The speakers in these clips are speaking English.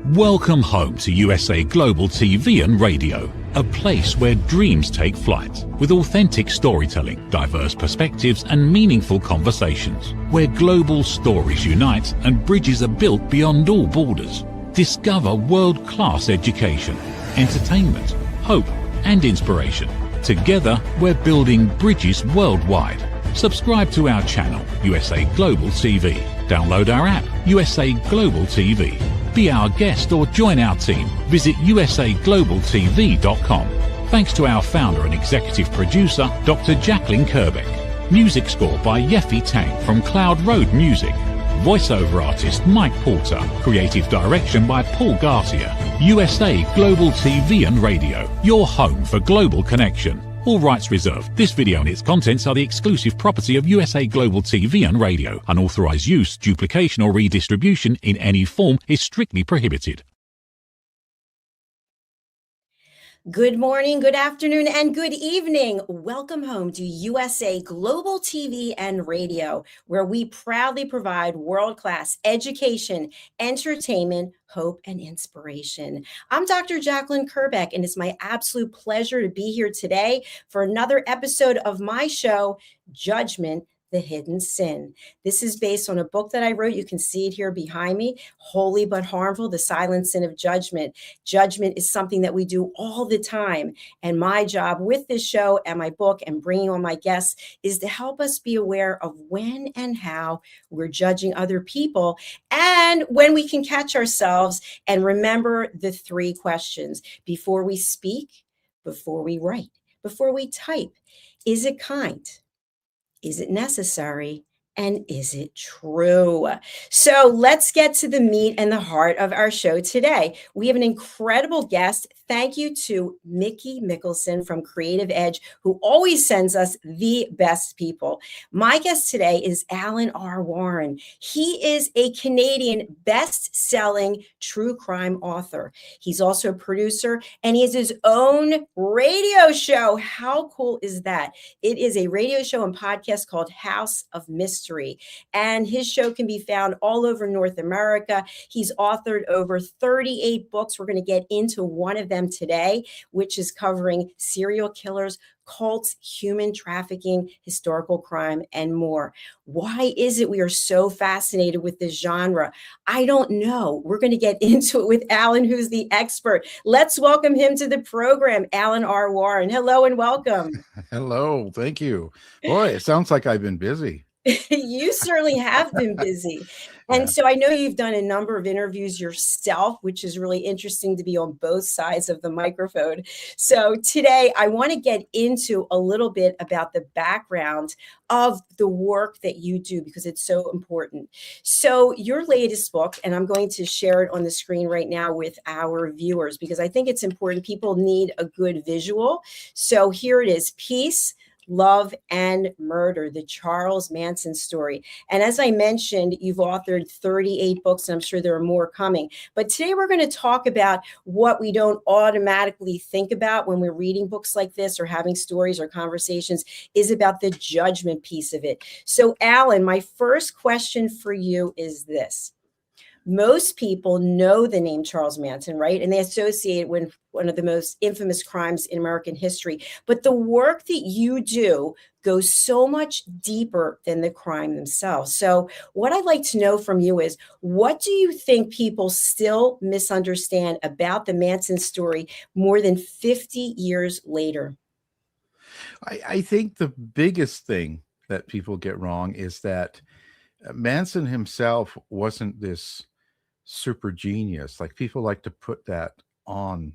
Welcome home to USA Global TV and Radio, a place where dreams take flight, with authentic storytelling, diverse perspectives and meaningful conversations, where global stories unite and bridges are built beyond all borders. Discover world-class education, entertainment, hope and inspiration. Together, we're building bridges worldwide. Subscribe to our channel, USA Global TV. Download our app, USA Global TV. Be our guest or join our team. Visit usaglobaltv.com. Thanks to our founder and executive producer, Dr. Jacalyn Kerbeck. Music score by Yeffy Tang from Cloud Road Music. Voiceover artist Mike Porter. Creative direction by Paul Garcia. USA Global TV and Radio. Your home for global connection. All rights reserved. This video and its contents are the exclusive property of USA Global TV and Radio. Unauthorized use, duplication or redistribution in any form is strictly prohibited. Good morning, good afternoon, and good evening. Welcome home to USA Global TV and Radio, where we proudly provide world-class education, entertainment, hope, and inspiration. I'm Dr. Jacalyn Kerbeck, and it's my absolute pleasure to be here today for another episode of my show, Judgment, the Hidden Sin. This is based on a book that I wrote. You can see it here behind me, Holy But Harmful, The Silent Sin of Judgment. Judgment is something that we do all the time. And my job with this show and my book and bringing on my guests is to help us be aware of when and how we're judging other people and when we can catch ourselves and remember the three questions before we speak, before we write, before we type. Is it kind? Is it necessary? And is it true? So let's get to the meat and the heart of our show today. We have an incredible guest. Thank you to Mickey Mickelson from Creative Edge, who always sends us the best people. My guest today is Alan R. Warren. He is a Canadian best-selling true crime author. He's also a producer, and he has his own radio show. How cool is that? It is a radio show and podcast called House of Mystery. And his show can be found all over North America. He's authored over 38 books. We're going to get into one of them today, which is covering serial killers, cults, human trafficking, historical crime, and more. Why is it we are so fascinated with this genre? I don't know. We're going to get into it with Alan, who's the expert. Let's welcome him to the program, Alan R. Warren. Hello and welcome. Hello. Thank you. Boy, it sounds like I've been busy. You certainly have been busy. And so I know you've done a number of interviews yourself, which is really interesting to be on both sides of the microphone. So today I want to get into a little bit about the background of the work that you do, because it's so important. So your latest book, and I'm going to share it on the screen right now with our viewers, because I think it's important. People need a good visual. So here it is, Peace, Love, and Murder, the Charles Manson Story. And as I mentioned, you've authored 38 books, and I'm sure there are more coming. But today we're going to talk about what we don't automatically think about when we're reading books like this or having stories or conversations, is about the judgment piece of it. So Alan, my first question for you is this. Most people know the name Charles Manson, right? And they associate it with one of the most infamous crimes in American history. But the work that you do goes so much deeper than the crime themselves. So what I'd like to know from you is, what do you think people still misunderstand about the Manson story more than 50 years later? I think the biggest thing that people get wrong is that Manson himself wasn't this super genius. Like, people like to put that on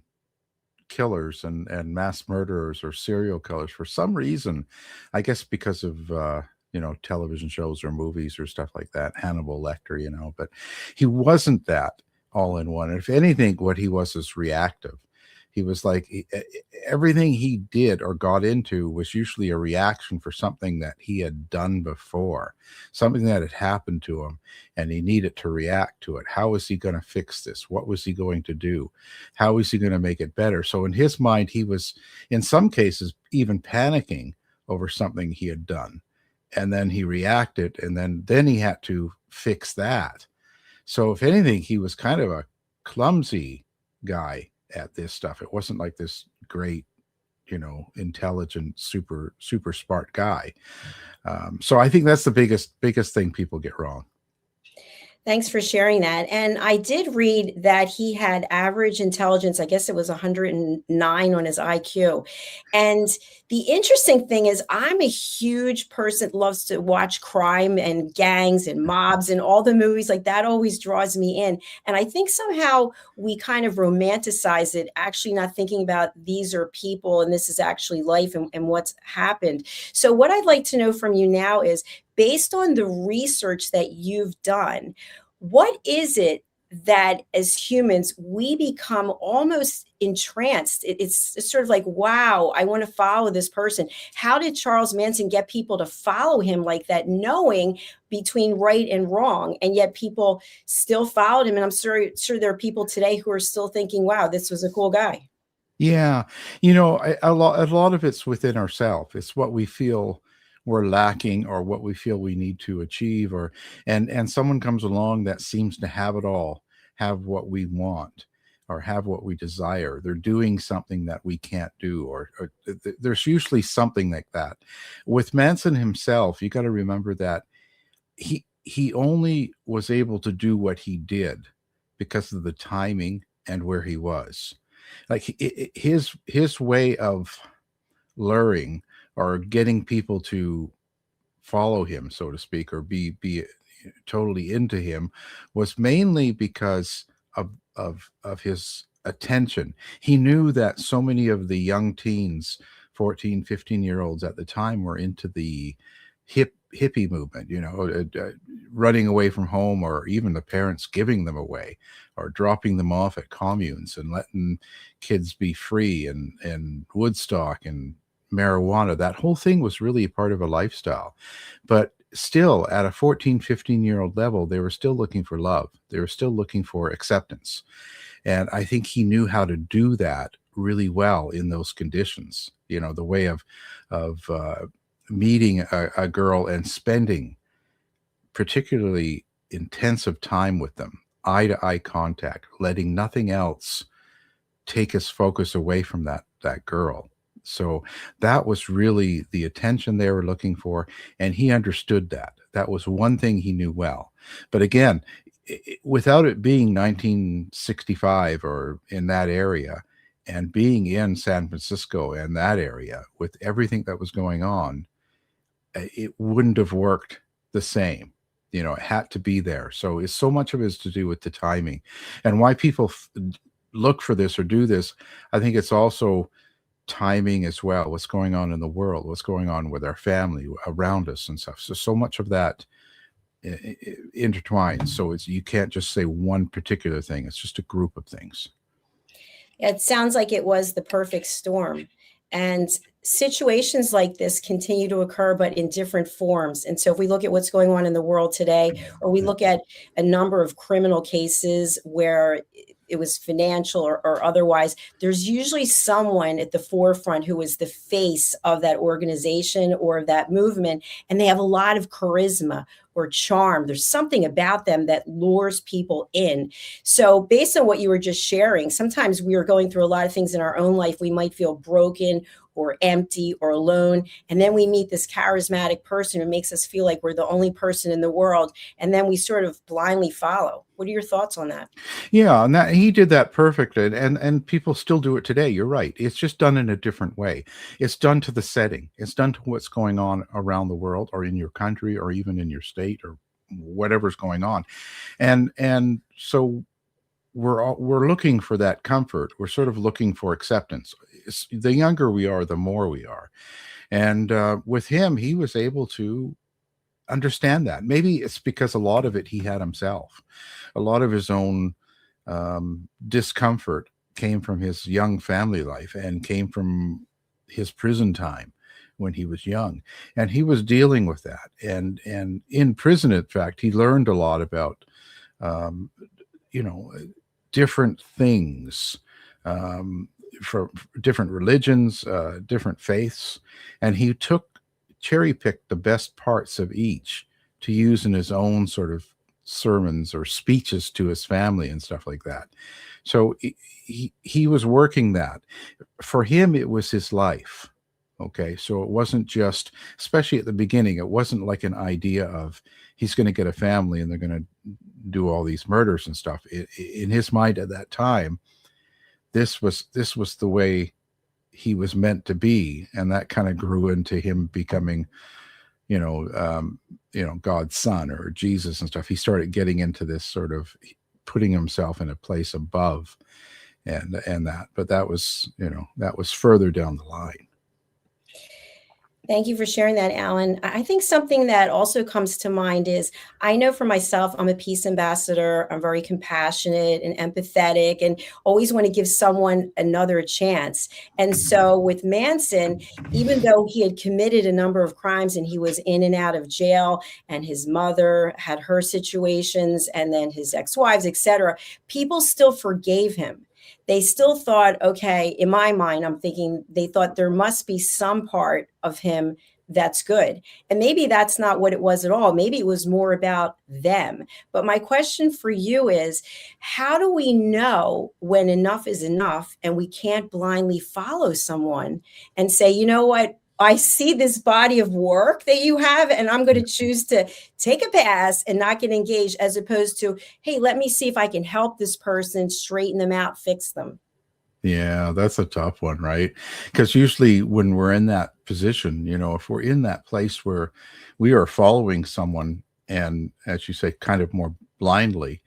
killers and mass murderers or serial killers for some reason. I guess because of television shows or movies or stuff like that, Hannibal Lecter, but he wasn't that all in one. If anything, what he was is reactive. He was like, everything he did or got into was usually a reaction for something that he had done before, something that had happened to him, and he needed to react to it. How is he going to fix this? What was he going to do? How is he going to make it better? So in his mind, he was, in some cases, even panicking over something he had done. And then he reacted, and then he had to fix that. So if anything, he was kind of a clumsy guy at this stuff. It wasn't like this great, intelligent, super smart guy. So I think that's the biggest thing people get wrong. Thanks for sharing that. And I did read that he had average intelligence. I guess it was 109 on his IQ. And the interesting thing is, I'm a huge person that loves to watch crime and gangs and mobs and all the movies. Like, that always draws me in. And I think somehow we kind of romanticize it, actually not thinking about these are people and this is actually life and what's happened. So what I'd like to know from you now is, based on the research that you've done, what is it that as humans we become almost entranced? It's sort of like, wow, I want to follow this person. How did Charles Manson get people to follow him like that, knowing between right and wrong, and yet people still followed him? And I'm sure there are people today who are still thinking, wow, this was a cool guy. Yeah, a lot of it's within ourselves. It's what we feel we're lacking, or what we feel we need to achieve, and someone comes along that seems to have it all, have what we want, or have what we desire. They're doing something that we can't do, or there's usually something like that. With Manson himself, you got to remember that he only was able to do what he did because of the timing and where he was. Like, his way of luring or getting people to follow him, so to speak, or be totally into him, was mainly because of his attention. He knew that so many of the young teens, 14, 15-year-olds at the time, were into the hippie movement, running away from home, or even the parents giving them away or dropping them off at communes and letting kids be free, and Woodstock and marijuana. That whole thing was really a part of a lifestyle. But still, at a 14, 15-year-old level, they were still looking for love. They were still looking for acceptance. And I think he knew how to do that really well in those conditions. The way of meeting a girl and spending particularly intensive time with them, eye-to-eye contact, letting nothing else take his focus away from that girl. So that was really the attention they were looking for, and he understood that. That was one thing he knew well. But again, without it being 1965 or in that area, and being in San Francisco and that area with everything that was going on, it wouldn't have worked the same. It had to be there. So it's so much of it is to do with the timing, and why people look for this or do this. I think it's also timing as well. What's going on in the world, what's going on with our family around us and stuff. So much of that intertwines. So you can't just say one particular thing. It's just a group of things. It sounds like it was the perfect storm. And situations like this continue to occur, but in different forms. And so if we look at what's going on in the world today, or we look at a number of criminal cases where it was financial or otherwise, there's usually someone at the forefront who is the face of that organization or that movement, and they have a lot of charisma or charm. There's something about them that lures people in. So based on what you were just sharing, sometimes we are going through a lot of things in our own life. We might feel broken or empty or alone. And then we meet this charismatic person who makes us feel like we're the only person in the world. And then we sort of blindly follow. What are your thoughts on that? Yeah, and that he did that perfectly, and people still do it today. You're right. It's just done in a different way. It's done to the setting. It's done to what's going on around the world, or in your country, or even in your state, or whatever's going on. And so we're looking for that comfort. We're sort of looking for acceptance. The younger we are, the more we are. And with him, he was able to understand that. Maybe it's because a lot of it he had himself. A lot of his own discomfort came from his young family life and came from his prison time when he was young. And he was dealing with that. And in prison, in fact, he learned a lot about, different things, from different religions, different faiths. And he cherry picked the best parts of each to use in his own sort of sermons or speeches to his family and stuff like that. So he was working that. For him, it was his life. Okay, so it wasn't just, especially at the beginning, it wasn't like an idea of he's going to get a family and they're going to do all these murders and stuff. In his mind at that time, this was the way he was meant to be, and that kind of grew into him becoming, God's son or Jesus and stuff. He started getting into this sort of putting himself in a place above, and that. But that was further down the line. Thank you for sharing that, Alan. I think something that also comes to mind is, I know for myself, I'm a peace ambassador. I'm very compassionate and empathetic and always want to give someone another chance. And so with Manson, even though he had committed a number of crimes and he was in and out of jail, and his mother had her situations, and then his ex-wives, etc., people still forgave him. They still thought, okay, in my mind, I'm thinking they thought there must be some part of him that's good. And maybe that's not what it was at all. Maybe it was more about them. But my question for you is, how do we know when enough is enough and we can't blindly follow someone and say, you know what? I see this body of work that you have, and I'm going to choose to take a pass and not get engaged, as opposed to, hey, let me see if I can help this person, straighten them out, fix them. Yeah, that's a tough one, right? Because usually when we're in that position, if we're in that place where we are following someone, and as you say, kind of more blindly,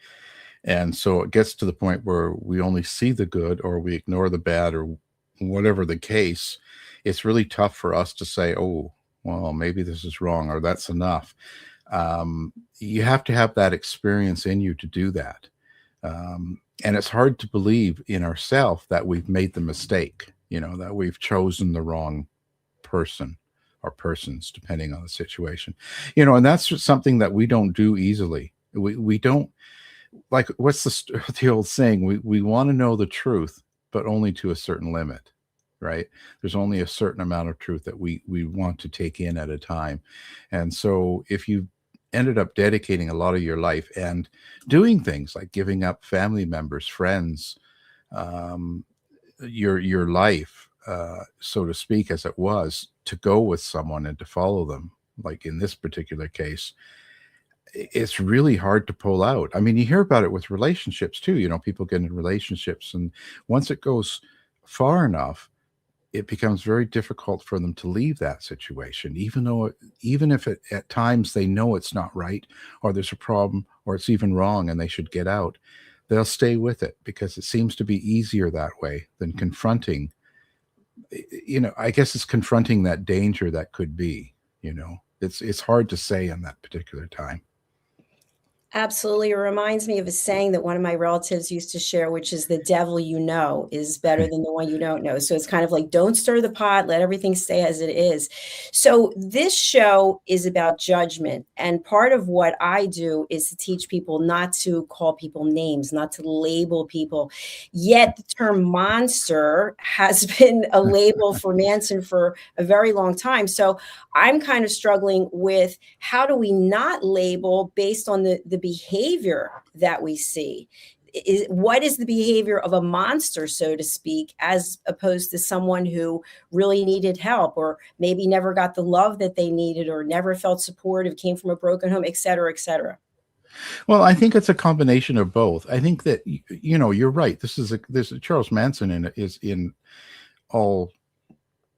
and so it gets to the point where we only see the good or we ignore the bad or whatever the case, it's really tough for us to say, oh, well, maybe this is wrong or that's enough. You have to have that experience in you to do that. And it's hard to believe in ourselves that we've made the mistake, that we've chosen the wrong person or persons, depending on the situation, and that's just something that we don't do easily. We don't, like, what's the old saying? We want to know the truth, but only to a certain limit, right? There's only a certain amount of truth that we want to take in at a time. And so if you ended up dedicating a lot of your life and doing things like giving up family members, friends, your life, so to speak, as it was, to go with someone and to follow them, like in this particular case, it's really hard to pull out. I mean, you hear about it with relationships too. People get in relationships, and once it goes far enough, it becomes very difficult for them to leave that situation, even if at times they know it's not right, or there's a problem, or it's even wrong and they should get out. They'll stay with it because it seems to be easier that way than confronting. I guess it's confronting that danger that could be. It's hard to say in that particular time. Absolutely. It reminds me of a saying that one of my relatives used to share, which is, the devil is better than the one you don't know. So it's kind of like, don't stir the pot, let everything stay as it is. So this show is about judgment. And part of what I do is to teach people not to call people names, not to label people. Yet the term monster has been a label for Manson for a very long time. So I'm kind of struggling with, how do we not label based on the behavior that we see? What is the behavior of a monster, so to speak, as opposed to someone who really needed help, or maybe never got the love that they needed, or never felt supportive, came from a broken home, et cetera, et cetera? Well, I think it's a combination of both. I think that, you're right. This Charles Manson is in all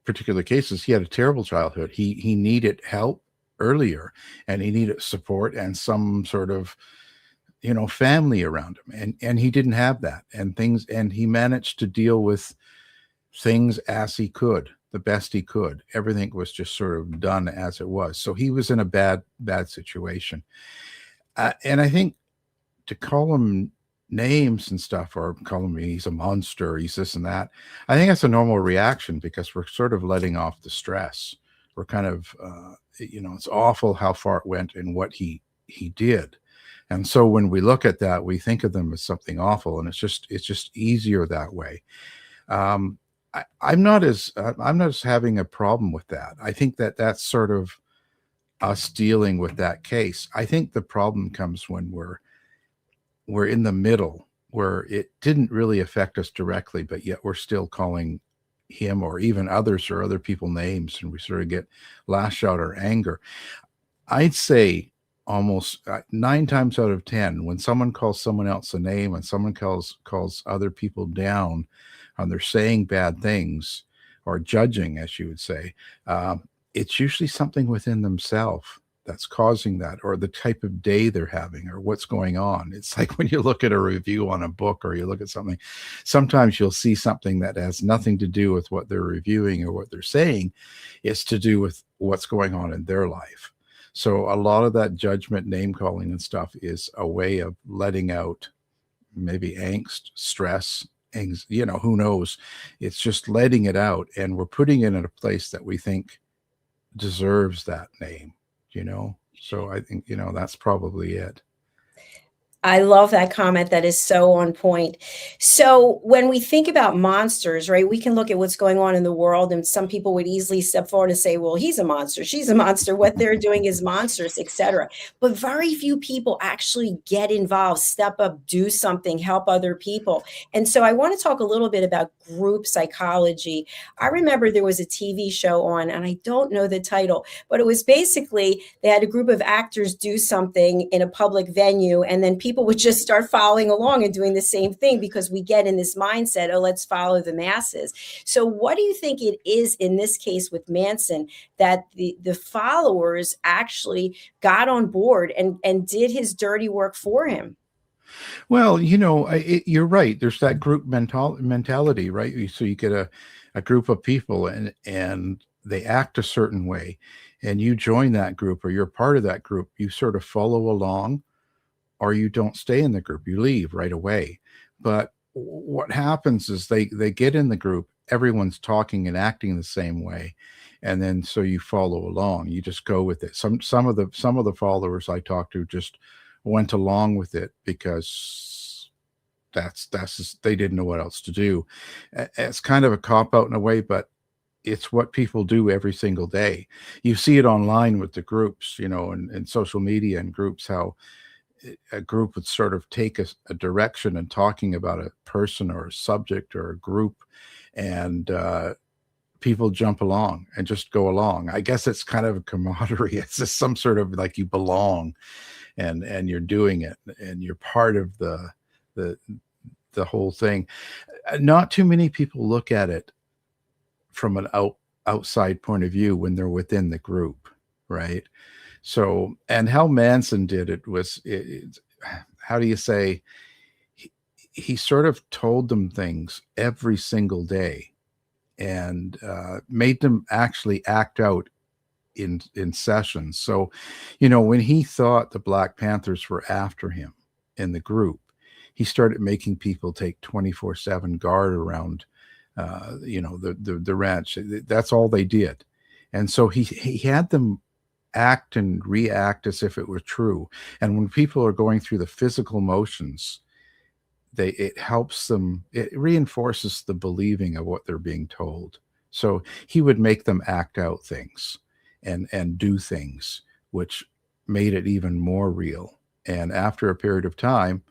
particular cases. He had a terrible childhood. He needed help earlier, and he needed support and some sort of family around him, and he didn't have that, and he managed to deal with things as he could, the best he could. Everything was just sort of done as it was. So he was in a bad situation, and I think to call him names and stuff, or call him he's a monster, he's this and that, I think that's a normal reaction, because we're sort of letting off the stress. We're kind of it's awful how far it went and what he did. And so when we look at that, we think of them as something awful, and it's just easier that way. I'm not as having a problem with that. I think that that's sort of us dealing with that case. I think the problem comes when we're in the middle, where it didn't really affect us directly, but yet we're still calling him or even others or other people names, and we sort of get lash out or anger. I'd say almost 9 times out of 10, when someone calls someone else a name and someone calls other people down, and they're saying bad things or judging, as you would say, it's usually something within themselves that's causing that, or the type of day they're having, or what's going on. It's like when you look at a review on a book or you look at something, sometimes you'll see something that has nothing to do with what they're reviewing or what they're saying. It's to do with what's going on in their life. So a lot of that judgment, name calling and stuff is a way of letting out maybe angst, stress, who knows? It's just letting it out, and we're putting it in a place that we think deserves that name. So I think, that's probably it. I love that comment. That is so on point. So when we think about monsters, right, we can look at what's going on in the world, and some people would easily step forward and say, well, he's a monster, she's a monster, what they're doing is monstrous, etc. But very few people actually get involved, step up, do something, help other people. And so I want to talk a little bit about group psychology. I remember there was a TV show on, and I don't know the title, but it was basically they had a group of actors do something in a public venue, and then people would just start following along and doing the same thing, because we get in this mindset, oh, let's follow the masses. So what do you think it is in this case with Manson that the followers actually got on board and did his dirty work for him? Well, you're right. There's that group mentality, right? So you get a group of people, and they act a certain way, and you join that group or you're part of that group. You sort of follow along, or you don't stay in the group, you leave right away. But what happens is they get in the group, everyone's talking and acting the same way, and then so you follow along, you just go with it. Some of the followers I talked to just went along with it because that's just, they didn't know what else to do. It's kind of a cop out in a way, but it's what people do every single day. You see it online with the groups, and social media and groups, how a group would sort of take a direction and talking about a person or a subject or a group, and people jump along and just go along. I guess it's kind of a camaraderie. It's just some sort of like you belong, and you're doing it, and you're part of the whole thing. Not too many people look at it from an outside point of view when they're within the group, right? So, and how Manson did it was, how do you say, he sort of told them things every single day, and made them actually act out in sessions. So, when he thought the Black Panthers were after him in the group, he started making people take 24/7 guard around, the ranch. That's all they did. And so he had them act and react as if it were true. And when people are going through the physical motions, it helps them, it reinforces the believing of what they're being told. So he would make them act out things and do things, which made it even more real. And after a period of time,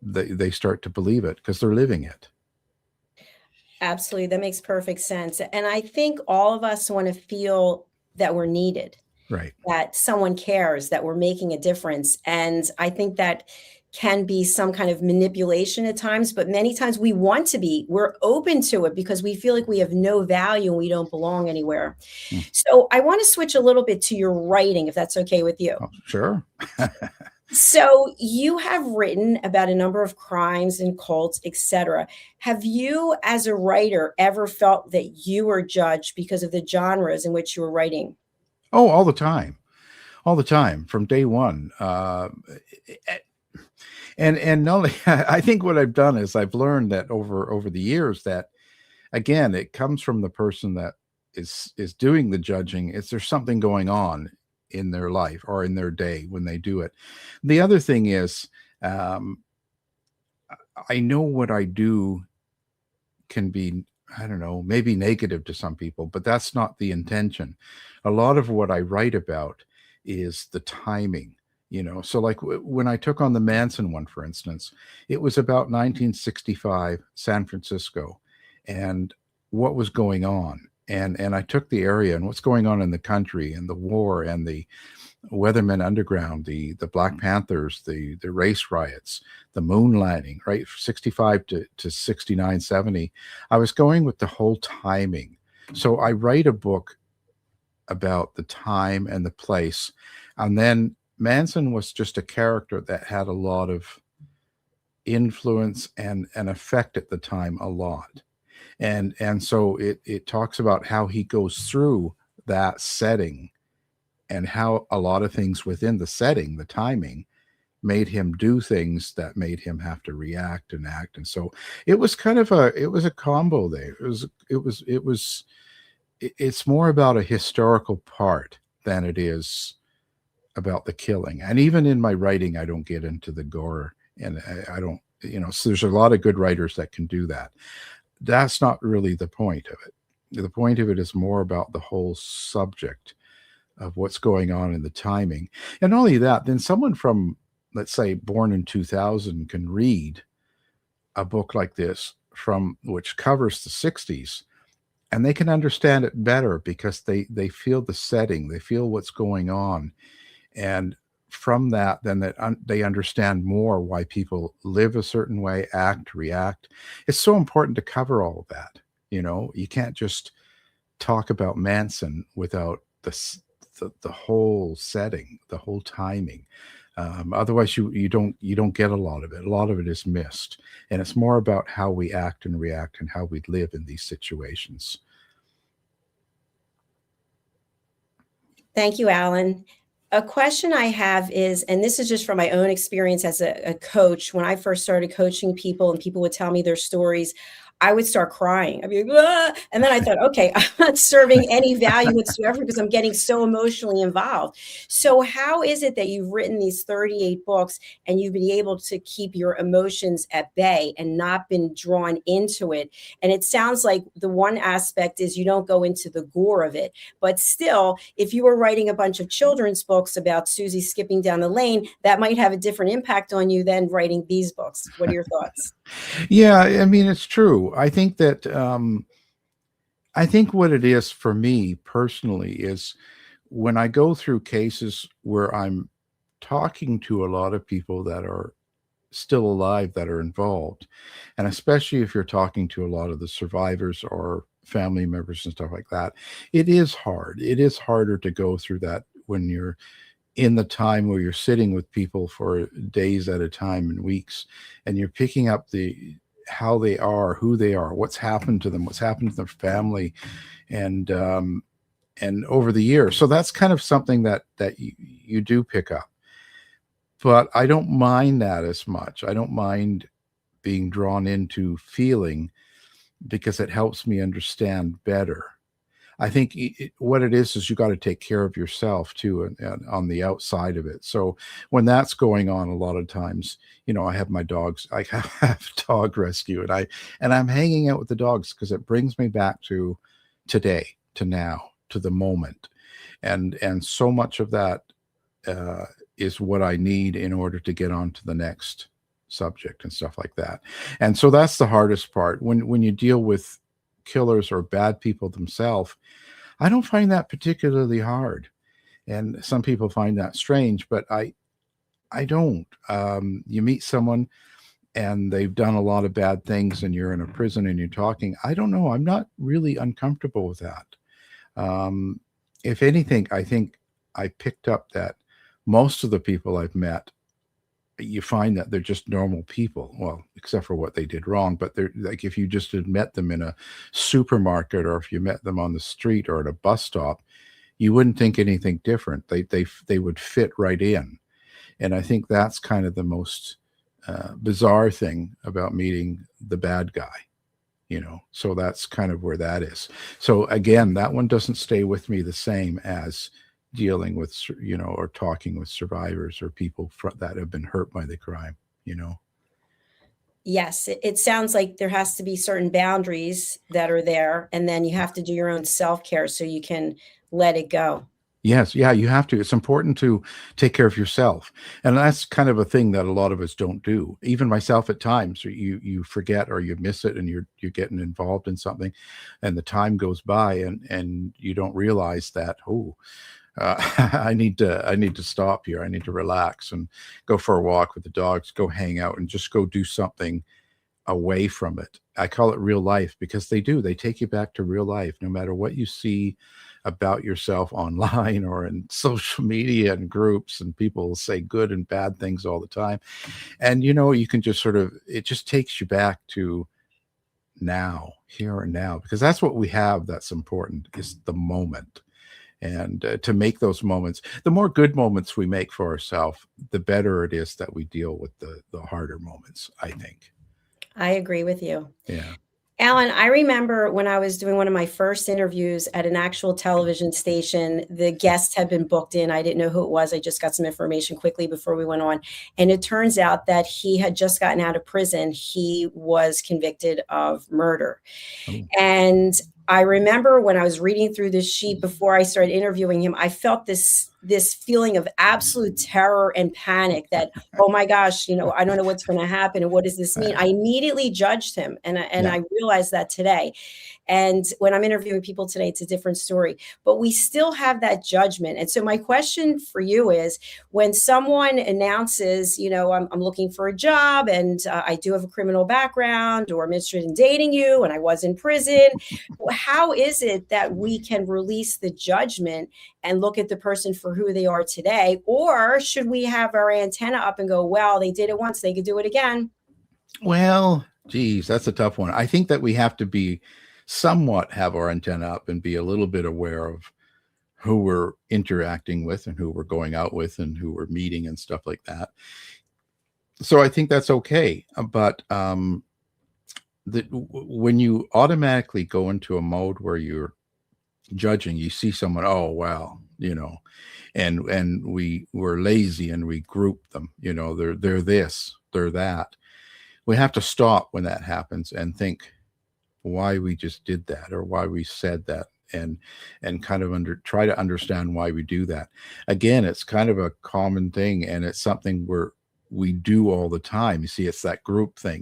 they start to believe it because they're living it. Absolutely. That makes perfect sense. And I think all of us want to feel that we're needed, Right. that someone cares, that we're making a difference. And I think that can be some kind of manipulation at times, but many times we're open to it because we feel like we have no value and we don't belong anywhere. So I want to switch a little bit to your writing, if that's okay with you. Oh, sure. So you have written about a number of crimes and cults, etc. Have you, as a writer, ever felt that you were judged because of the genres in which you were writing? Oh, all the time from day one. And not only, I think what I've done is I've learned that over the years that, again, it comes from the person that is doing the judging. There's something going on in their life or in their day when they do it. The other thing is, I know what I do can be I don't know, maybe negative to some people, but that's not the intention. A lot of what I write about is the timing, So, like when I took on the Manson one, for instance, it was about 1965, San Francisco, and what was going on. And I took the area and what's going on in the country and the war and the Weathermen Underground, the Black Panthers, the race riots, the moon landing, right? 65 to 69, 70. I was going with the whole timing. So I write a book about the time and the place. And then Manson was just a character that had a lot of influence and an effect at the time, a lot. And so it talks about how he goes through that setting and how a lot of things within the setting, the timing, made him do things that made him have to react and act. And so it was kind of a combo there. It's more about a historical part than it is about the killing. And even in my writing, I don't get into the gore, and I don't, so there's a lot of good writers that can do that. That's not really the point of it. The point of it is more about the whole subject of what's going on in the timing. And not only that, then someone from, let's say, born in 2000 can read a book like this from which covers the 60s, and they can understand it better because they feel the setting, they feel what's going on. And from that, then they understand more why people live a certain way, act, react. It's so important to cover all of that. You can't just talk about Manson without the whole setting, the whole timing. Otherwise, you don't get a lot of it. A lot of it is missed, and it's more about how we act and react and how we live in these situations. Thank you, Alan. A question I have is, and this is just from my own experience as a coach, when I first started coaching people and people would tell me their stories, I would start crying. I'd be like, ah! And then I thought, okay, I'm not serving any value whatsoever because I'm getting so emotionally involved. So how is it that you've written these 38 books and you've been able to keep your emotions at bay and not been drawn into it? And it sounds like the one aspect is you don't go into the gore of it, but still, if you were writing a bunch of children's books about Susie skipping down the lane, that might have a different impact on you than writing these books. What are your thoughts? Yeah, I mean, it's true. I think that I think what it is for me personally is when I go through cases where I'm talking to a lot of people that are still alive that are involved, and especially if you're talking to a lot of the survivors or family members and stuff like that, it is hard. It is harder to go through that when you're in the time where you're sitting with people for days at a time and weeks, and you're picking up how they are, who they are, what's happened to them, what's happened to their family, and over the years. So that's kind of something that you do pick up. But I don't mind that as much. I don't mind being drawn into feeling because it helps me understand better. I think what it is you got to take care of yourself too, and on the outside of it. So when that's going on, a lot of times, I have my dogs. I have dog rescue, and I'm hanging out with the dogs because it brings me back to today, to now, to the moment, and so much of that is what I need in order to get on to the next subject and stuff like that. And so that's the hardest part when you deal with killers or bad people themselves. I don't find that particularly hard, and some people find that strange, but I don't. You meet someone and they've done a lot of bad things, and you're in a prison and you're talking. I don't know. I'm not really uncomfortable with that. If anything, I think I picked up that most of the people I've met, you find that they're just normal people. Well, except for what they did wrong, but they're like, if you just had met them in a supermarket or if you met them on the street or at a bus stop, you wouldn't think anything different. They would fit right in. And I think that's kind of the most bizarre thing about meeting the bad guy, so that's kind of where that is. So again, that one doesn't stay with me the same as dealing with, or talking with survivors or people that have been hurt by the crime. Yes, it sounds like there has to be certain boundaries that are there, and then you have to do your own self-care so you can let it go. Yes, yeah, you have to. It's important to take care of yourself, and that's kind of a thing that a lot of us don't do. Even myself, at times, you forget or you miss it, and you're getting involved in something, and the time goes by, and you don't realize that. Oh, I need to stop here. I need to relax and go for a walk with the dogs. Go hang out and just go do something away from it. I call it real life because they do. They take you back to real life, no matter what you see about yourself online or in social media and groups, and people will say good and bad things all the time. And you can just sort of, it just takes you back to now, here and now, because that's what we have that's important, is the moment. And to make those moments, the more good moments we make for ourselves, the better it is that we deal with the harder moments, I think. I agree with you. Yeah. Alan, I remember when I was doing one of my first interviews at an actual television station, the guest had been booked in. I didn't know who it was. I just got some information quickly before we went on. And it turns out that he had just gotten out of prison. He was convicted of murder. Oh. And I remember when I was reading through this sheet before I started interviewing him, I felt this feeling of absolute terror and panic that, oh my gosh, I don't know what's going to happen. And what does this mean? I immediately judged him. And Yeah. I realized that today. And when I'm interviewing people today, it's a different story, but we still have that judgment. And so my question for you is, when someone announces, I'm looking for a job, and I do have a criminal background, or I'm interested in dating you, and I was in prison, how is it that we can release the judgment and look at the person for who they are today? Or should we have our antenna up and go, well, they did it once, they could do it again? Well, geez, that's a tough one. I think that we have to be somewhat have our antenna up and be a little bit aware of who we're interacting with and who we're going out with and who we're meeting and stuff like that. So I think that's okay. But when you automatically go into a mode where you're judging, you see someone, oh well, and we're lazy and we group them, they're this, they're that. We have to stop when that happens and think why we just did that, or why we said that, and kind of try to understand why we do that. Again, it's kind of a common thing, and it's something we do all the time. You see, it's that group thing.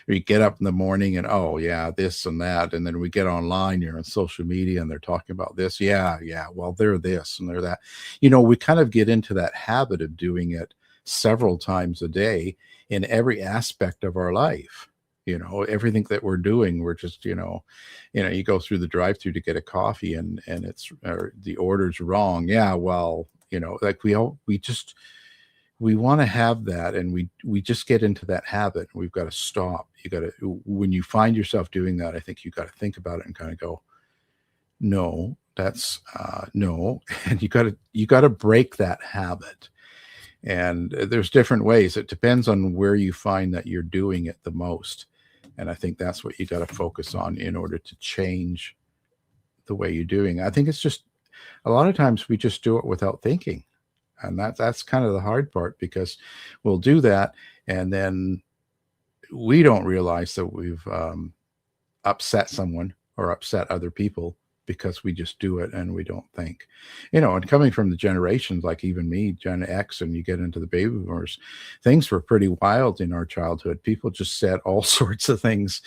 We get up in the morning and, oh yeah, this and that, and then we get online, you're on social media, and they're talking about this. Yeah, well, they're this and they're that. We kind of get into that habit of doing it several times a day in every aspect of our life. Everything that we're doing, we're just, you go through the drive-through to get a coffee, and it's, or the order's wrong. Yeah, well, like we want to have that, and we just get into that habit. We've got to stop. When you find yourself doing that, I think you got to think about it and kind of go, no, that's no. And you got to break that habit. And there's different ways. It depends on where you find that you're doing it the most. And I think that's what you got to focus on in order to change the way you're doing. I think it's just a lot of times we just do it without thinking. And that's kind of the hard part, because we'll do that and then we don't realize that we've upset someone or upset other people, because we just do it and we don't think. And coming from the generations, like even me, Gen X, and you get into the baby boomers, things were pretty wild in our childhood. People just said all sorts of things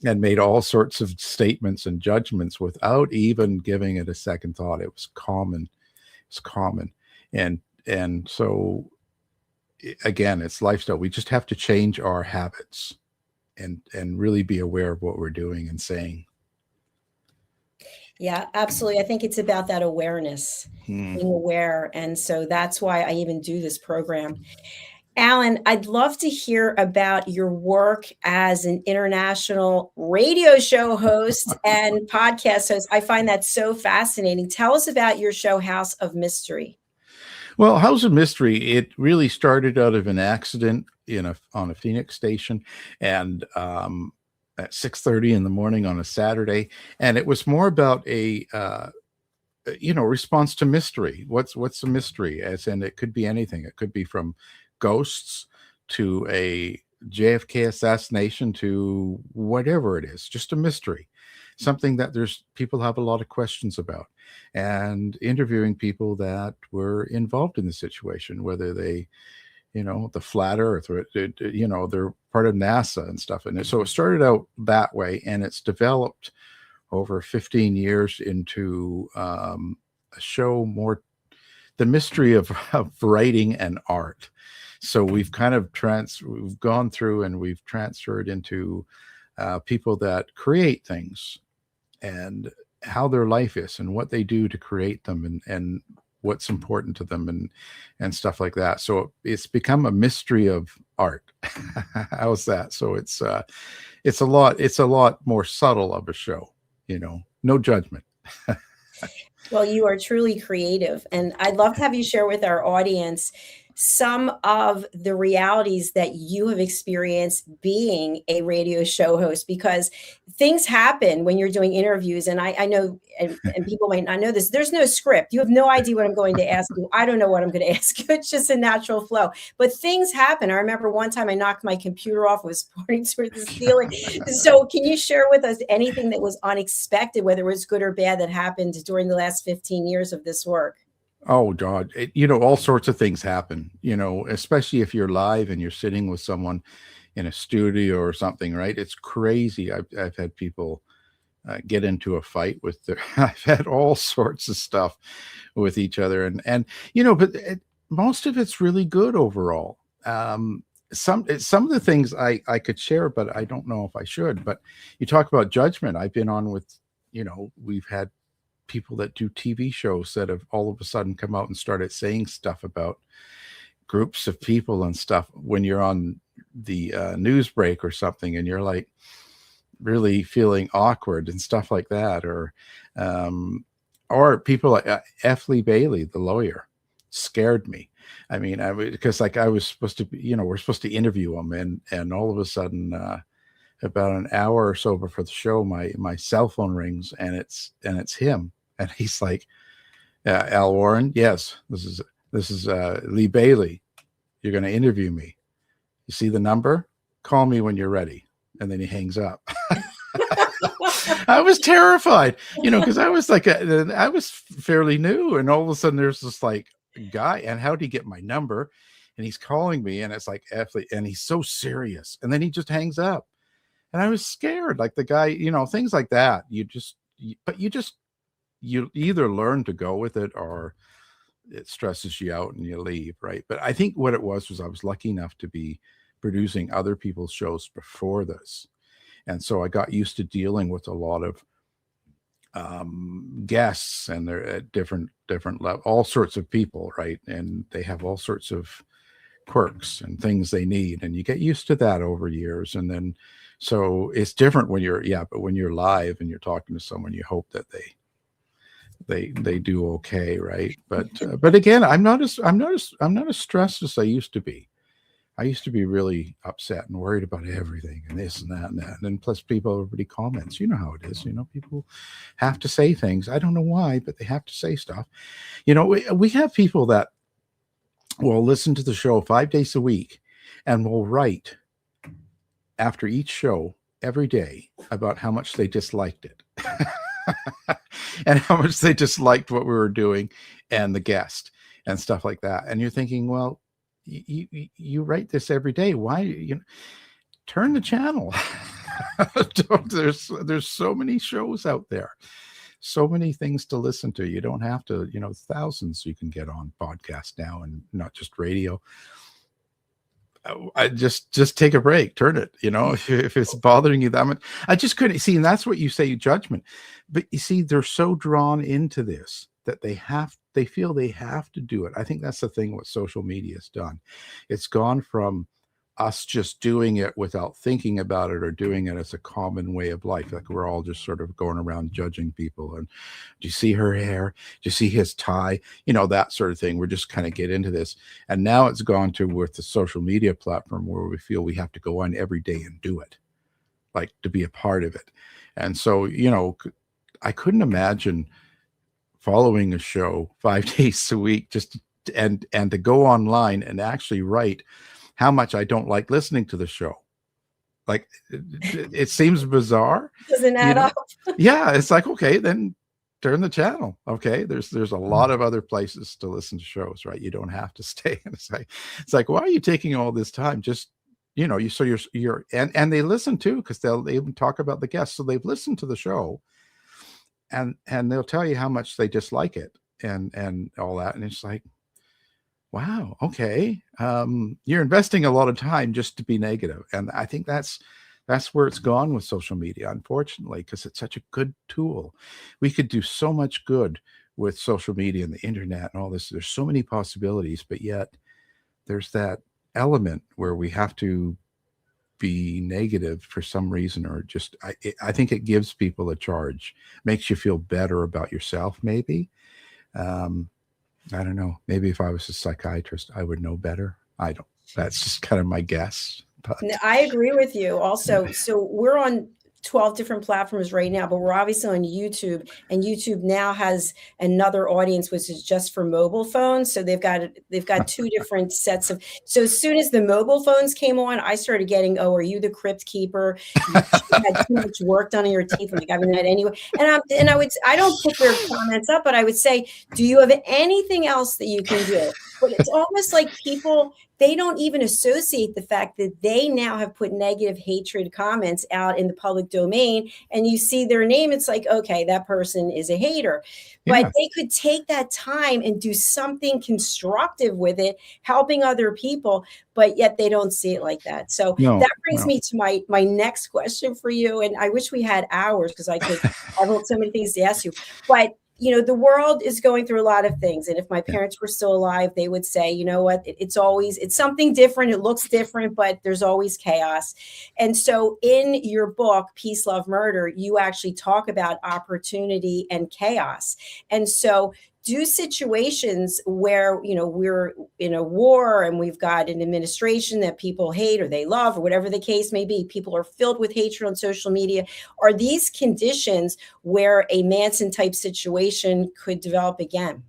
and made all sorts of statements and judgments without even giving it a second thought. It was common. It's common. And so again, it's lifestyle. We just have to change our habits and really be aware of what we're doing and saying. Yeah, absolutely. I think it's about that awareness, being aware. And so that's why I even do this program. Alan, I'd love to hear about your work as an international radio show host and podcast host. I find that so fascinating. Tell us about your show, House of Mystery. Well, House of Mystery, it really started out of an accident on a Phoenix station, and at 6:30 in the morning on a Saturday, and it was more about a response to mystery. What's a mystery? As in, it could be anything. It could be from ghosts to a JFK assassination to whatever it is, just a mystery, something that there's people have a lot of questions about, and interviewing people that were involved in the situation, whether they, the flat earth, or, they're part of NASA and stuff. And so it started out that way, and it's developed over 15 years into a show more the mystery of writing and art. So we've kind of we've gone through and we've transferred into people that create things and how their life is and what they do to create them, and what's important to them, and stuff like that. So it's become a mystery of art. How's that? So it's a lot more subtle of a show, no judgment. Well, you are truly creative, and I'd love to have you share with our audience some of the realities that you have experienced being a radio show host, because things happen when you're doing interviews. And I know, and people might not know this, there's no script. You have no idea what I'm going to ask you. I don't know what I'm going to ask you. It's just a natural flow. But things happen. I remember one time I knocked my computer off, was pointing toward the ceiling. So can you share with us anything that was unexpected, whether it was good or bad, that happened during the last 15 years of this work? Oh God, all sorts of things happen, especially if you're live and you're sitting with someone in a studio or something, right? It's crazy. I've had people get into a fight with I've had all sorts of stuff with each other, and but most of it's really good overall. Some of the things I could share, but I don't know if I should. But you talk about judgment. I've been on with, we've had people that do TV shows that have all of a sudden come out and started saying stuff about groups of people and stuff when you're on the news break or something, and you're like really feeling awkward and stuff like that. Or people like F. Lee Bailey, the lawyer, scared me. I mean, because I was supposed to, we're supposed to interview him, and all of a sudden, about an hour or so before the show, my cell phone rings, and it's him. And he's like, Al Warren, yes, this is Lee Bailey. You're going to interview me. You see the number? Call me when you're ready. And then he hangs up. I was terrified, because I was I was fairly new. And all of a sudden there's this like guy, and how'd he get my number? And he's calling me, and it's like, and he's so serious. And then he just hangs up. And I was scared, like the guy, things like that. You either learn to go with it, or it stresses you out and you leave, right? But I think what it was I was lucky enough to be producing other people's shows before this. And so I got used to dealing with a lot of guests, and they're at different level, all sorts of people, right? And they have all sorts of quirks and things they need, and you get used to that over years. And then, so it's different when but when you're live and you're talking to someone, you hope that they do okay, right? But again, I'm not as stressed as I used to be. I used to be really upset and worried about everything, and this and that and that. And then plus everybody comments. You know how it is. People have to say things. I don't know why, but they have to say stuff. We have people that will listen to the show 5 days a week and will write after each show every day about how much they disliked it. And how much they disliked what we were doing and the guest and stuff like that. And you're thinking, well, you write this every day. Why? Turn the channel. There's so many shows out there, so many things to listen to. You don't have to, thousands you can get on podcast now, and not just radio. I just take a break, turn it, if it's bothering you that much. I just couldn't see. And that's what you say, judgment. But you see, they're so drawn into this that they feel they have to do it. I think that's the thing what social media has done. It's gone from us just doing it without thinking about it, or doing it as a common way of life. Like we're all just sort of going around judging people. And do you see her hair? Do you see his tie? That sort of thing. We're just kind of get into this. And now it's gone to with the social media platform where we feel we have to go on every day and do it, like to be a part of it. And so, I couldn't imagine following a show 5 days a week, and to go online and actually write how much I don't like listening to the show. Like, it seems bizarre, Doesn't you add know? up. Yeah, it's like, okay, then turn the channel. Okay, there's a lot of other places to listen to shows, right? You don't have to stay. And it's like, why are you taking all this time? Just, you're and they listen too, because they'll even talk about the guests. So they've listened to the show, and they'll tell you how much they dislike it and all that. And it's like, wow, okay. You're investing a lot of time just to be negative. And I think that's where it's gone with social media, unfortunately, because it's such a good tool. We could do so much good with social media and the internet and all this. There's so many possibilities, but yet there's that element where we have to be negative for some reason, or just I think it gives people a charge, makes you feel better about yourself, maybe. um I don't know, maybe if I was a psychiatrist I would know better. I don't, that's just kind of my guess, but No, I agree with you also. So we're on 12 different platforms right now, but we're obviously on YouTube, and YouTube now has another audience which is just for mobile phones. So they've got two different sets of. So as soon as the mobile phones came on, I started getting, oh, are you the crypt keeper? You had too much work done on your teeth. I'm like, I haven't had anyway. I don't put their comments up, but I would say, do you have anything else that you can do? But it's almost like people, they don't even associate the fact that they now have put negative hatred comments out in the public domain, and you see their name, it's like, okay, that person is a hater. But yeah, they could take that time and do something constructive with it, helping other people, but yet they don't see it like that. So no, that brings no. me to my next question for you. And I wish we had hours, because I have so many things to ask you. But the world is going through a lot of things. And if my Yeah. parents were still alive, they would say, you know what, it's something different. It looks different, but there's always chaos. And so in your book, Peace, Love, Murder, you actually talk about opportunity and chaos. And so do situations where, we're in a war and we've got an administration that people hate or they love, or whatever the case may be, people are filled with hatred on social media. Are these conditions where a Manson type situation could develop again?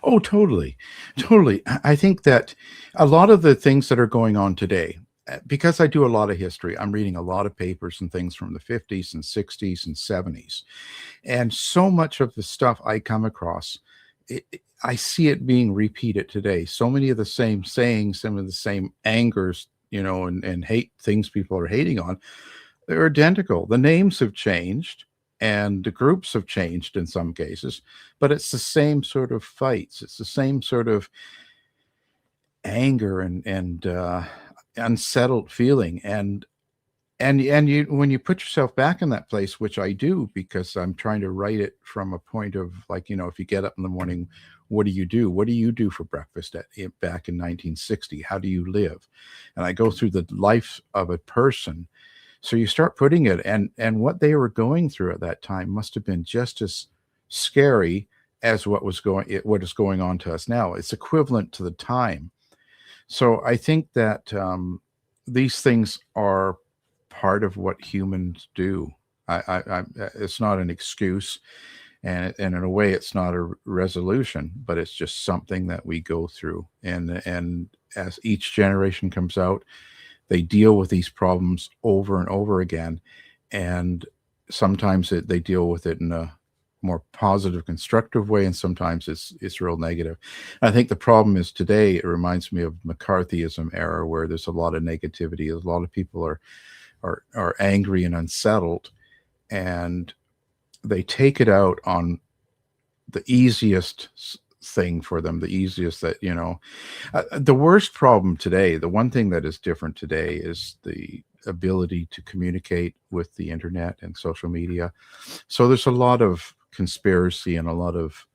Oh, totally. Totally. I think that a lot of the things that are going on today, because I do a lot of history, I'm reading a lot of papers and things from the 50s and 60s and 70s. And so much of the stuff I come across, I see it being repeated today. So many of the same sayings, some of the same angers, and hate things people are hating on, they're identical. The names have changed and the groups have changed in some cases, but it's the same sort of fights. It's the same sort of anger and unsettled feeling. And you, when you put yourself back in that place, which I do, because I'm trying to write it from a point of, like, if you get up in the morning, what do you do? What do you do for breakfast back in 1960? How do you live? And I go through the life of a person. So you start putting it, and what they were going through at that time must have been just as scary as what is going on to us now. It's equivalent to the time. So I think that these things are part of what humans do. It's not an excuse, and in a way, it's not a resolution, but it's just something that we go through. And as each generation comes out, they deal with these problems over and over again, and sometimes they deal with it in a more positive, constructive way, and sometimes it's real negative. I think the problem is today, it reminds me of McCarthyism era, where there's a lot of negativity. A lot of people are angry and unsettled, and they take it out on the easiest thing for them, the easiest that, the worst problem today, the one thing that is different today, is the ability to communicate with the internet and social media. So there's a lot of conspiracy and a lot of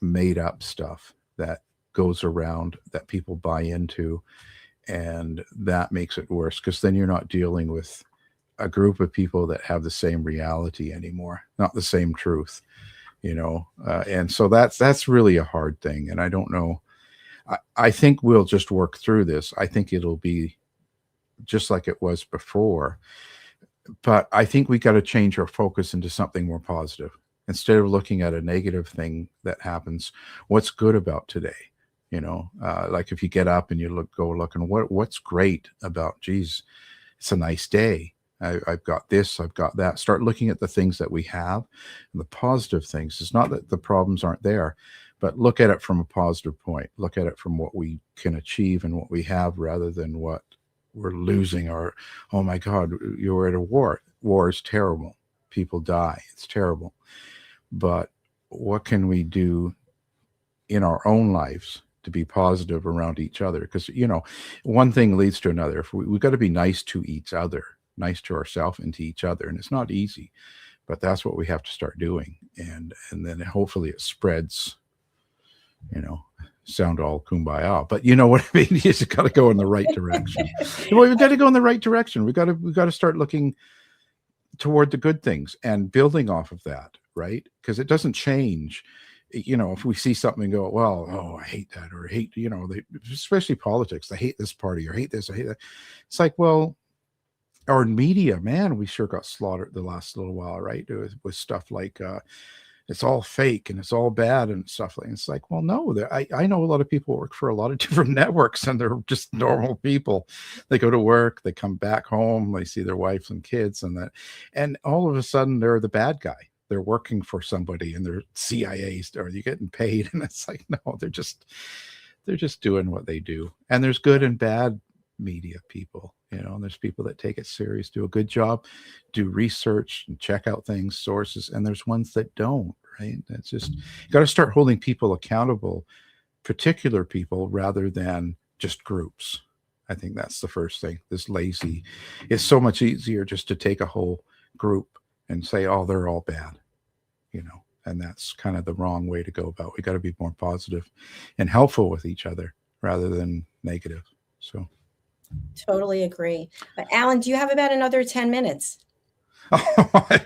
made up stuff that goes around that people buy into, and that makes it worse, because then you're not dealing with a group of people that have the same reality anymore, not the same truth. And so that's really a hard thing. And I don't know, I think we'll just work through this. I think it'll be just like it was before, but I think we got to change our focus into something more positive. Instead of looking at a negative thing that happens, what's good about today? Like if you get up and you go looking, what's great about, geez, it's a nice day. I've got this, I've got that. Start looking at the things that we have and the positive things. It's not that the problems aren't there, but look at it from a positive point. Look at it from what we can achieve and what we have rather than what we're losing, or, oh my God, you're at a war. War is terrible. People die. It's terrible. But what can we do in our own lives to be positive around each other? Because, one thing leads to another. If we've got to be nice to each other, nice to ourselves and to each other. And it's not easy, but that's what we have to start doing. And then hopefully it spreads, sound all kumbaya, but you know what I mean? You just got to go in the right direction. Well, we've got to go in the right direction. We've got to start looking toward the good things and building off of that, right? Because it doesn't change. If we see something and go, well, oh, I hate that, or hate, especially politics, they hate this party, or hate this, I hate that. It's like, well, our media, man, we sure got slaughtered the last little while, right? With stuff like, it's all fake and it's all bad and stuff like. It's like, well, no, I know a lot of people work for a lot of different networks, and they're just normal people. They go to work, they come back home, they see their wives and kids, and all of a sudden they're the bad guy. They're working for somebody, and they're CIAs, or you're getting paid, and it's like, no, they're just doing what they do. And there's good and bad media people, and there's people that take it serious, do a good job, do research and check out things, sources, and there's ones that don't, right? That's just, you got to start holding people accountable, particular people, rather than just groups. I think that's the first thing. This lazy, it's so much easier just to take a whole group and say, oh, they're all bad, and that's kind of the wrong way to go about. We got to be more positive and helpful with each other rather than negative. So totally agree. Alan, do you have about another 10 minutes?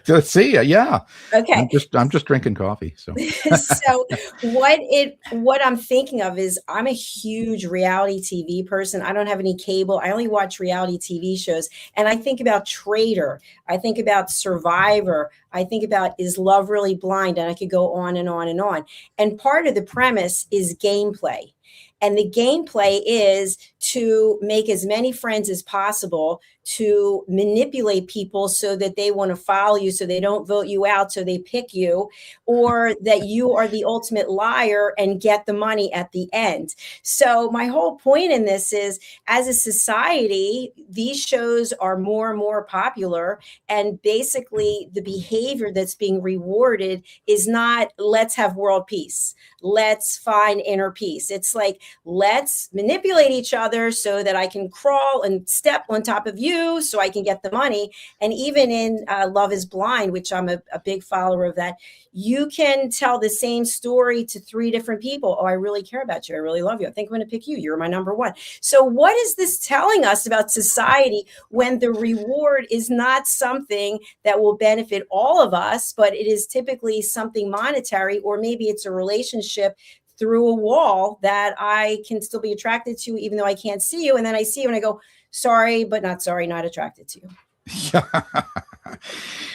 Let's see. Yeah. Okay. I'm just drinking coffee. So, so what I'm thinking of is, I'm a huge reality TV person. I don't have any cable. I only watch reality TV shows. And I think about Traitor. I think about Survivor. I think about Is Love Really Blind? And I could go on and on and on. And part of the premise is gameplay. And the gameplay is to make as many friends as possible, to manipulate people so that they want to follow you, so they don't vote you out, so they pick you, or that you are the ultimate liar and get the money at the end. So my whole point in this is, as a society, these shows are more and more popular. And basically the behavior that's being rewarded is not, let's have world peace, let's find inner peace. It's like, let's manipulate each other so that I can crawl and step on top of you so I can get the money. And even in Love is Blind, which I'm a big follower of that, you can tell the same story to 3 different people. Oh, I really care about you. I really love you. I think I'm going to pick you. You're my number one. So what is this telling us about society when the reward is not something that will benefit all of us, but it is typically something monetary, or maybe it's a relationship through a wall that I can still be attracted to, even though I can't see you. And then I see you and I go, sorry, but not sorry, not attracted to you. Yeah.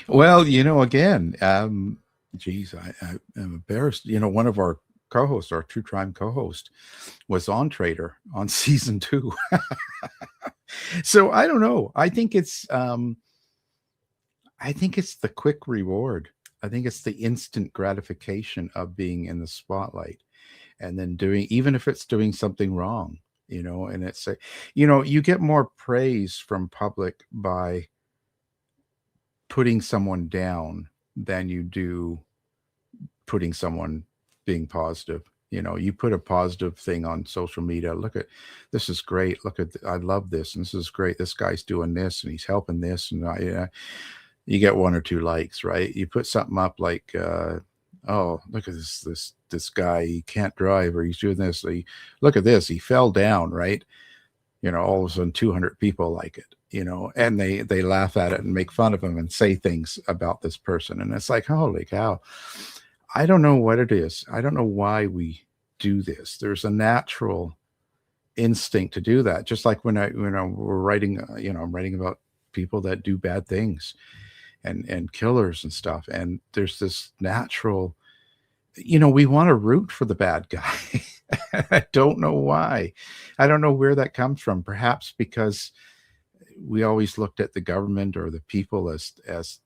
Well, again, geez, I'm embarrassed. One of our co-hosts, our True Crime co-host, was on Traitor on season 2. So I don't know. I think it's the quick reward. I think it's the instant gratification of being in the spotlight, and then even if it's doing something wrong, and it's you get more praise from public by putting someone down than you do putting someone being positive. You put a positive thing on social media. Look at, this is great. Look at, I love this. And this is great. This guy's doing this and he's helping this. And you get 1 or 2 likes, right? You put something up like, oh, look at this guy, he can't drive, or he's doing this. Look at this, he fell down, right? All of a sudden 200 people like it, and they laugh at it and make fun of him and say things about this person. And it's like, holy cow. I don't know what it is. I don't know why we do this. There's a natural instinct to do that. Just like when we're writing, I'm writing about people that do bad things and killers and stuff. And there's this natural, we want to root for the bad guy. I don't know why. I don't know where that comes from. Perhaps because we always looked at the government or the people as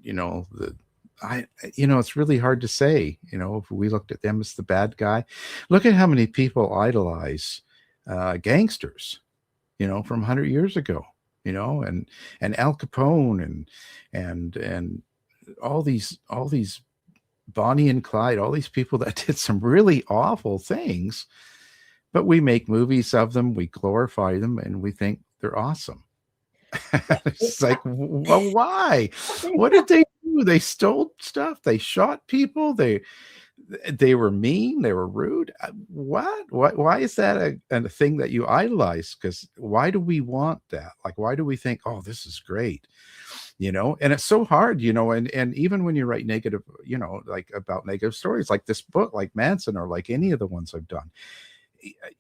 you know, the I you know, it's really hard to say, you know, if we looked at them as the bad guy. Look at how many people idolize gangsters, you know, from 100 years ago, you know, and Al Capone and all these Bonnie and Clyde, all these people that did some really awful things, but we make movies of them, we glorify them, and we think they're awesome. It's like, well, why? What did they do? They stole stuff. They shot people. They were mean. They were rude. What? Why is that a thing that you idolize? Because why do we want that? Like, why do we think, oh, this is great? You know, and it's so hard, you know, and even when you write negative, you know, like about negative stories, like this book, like Manson, or like any of the ones I've done,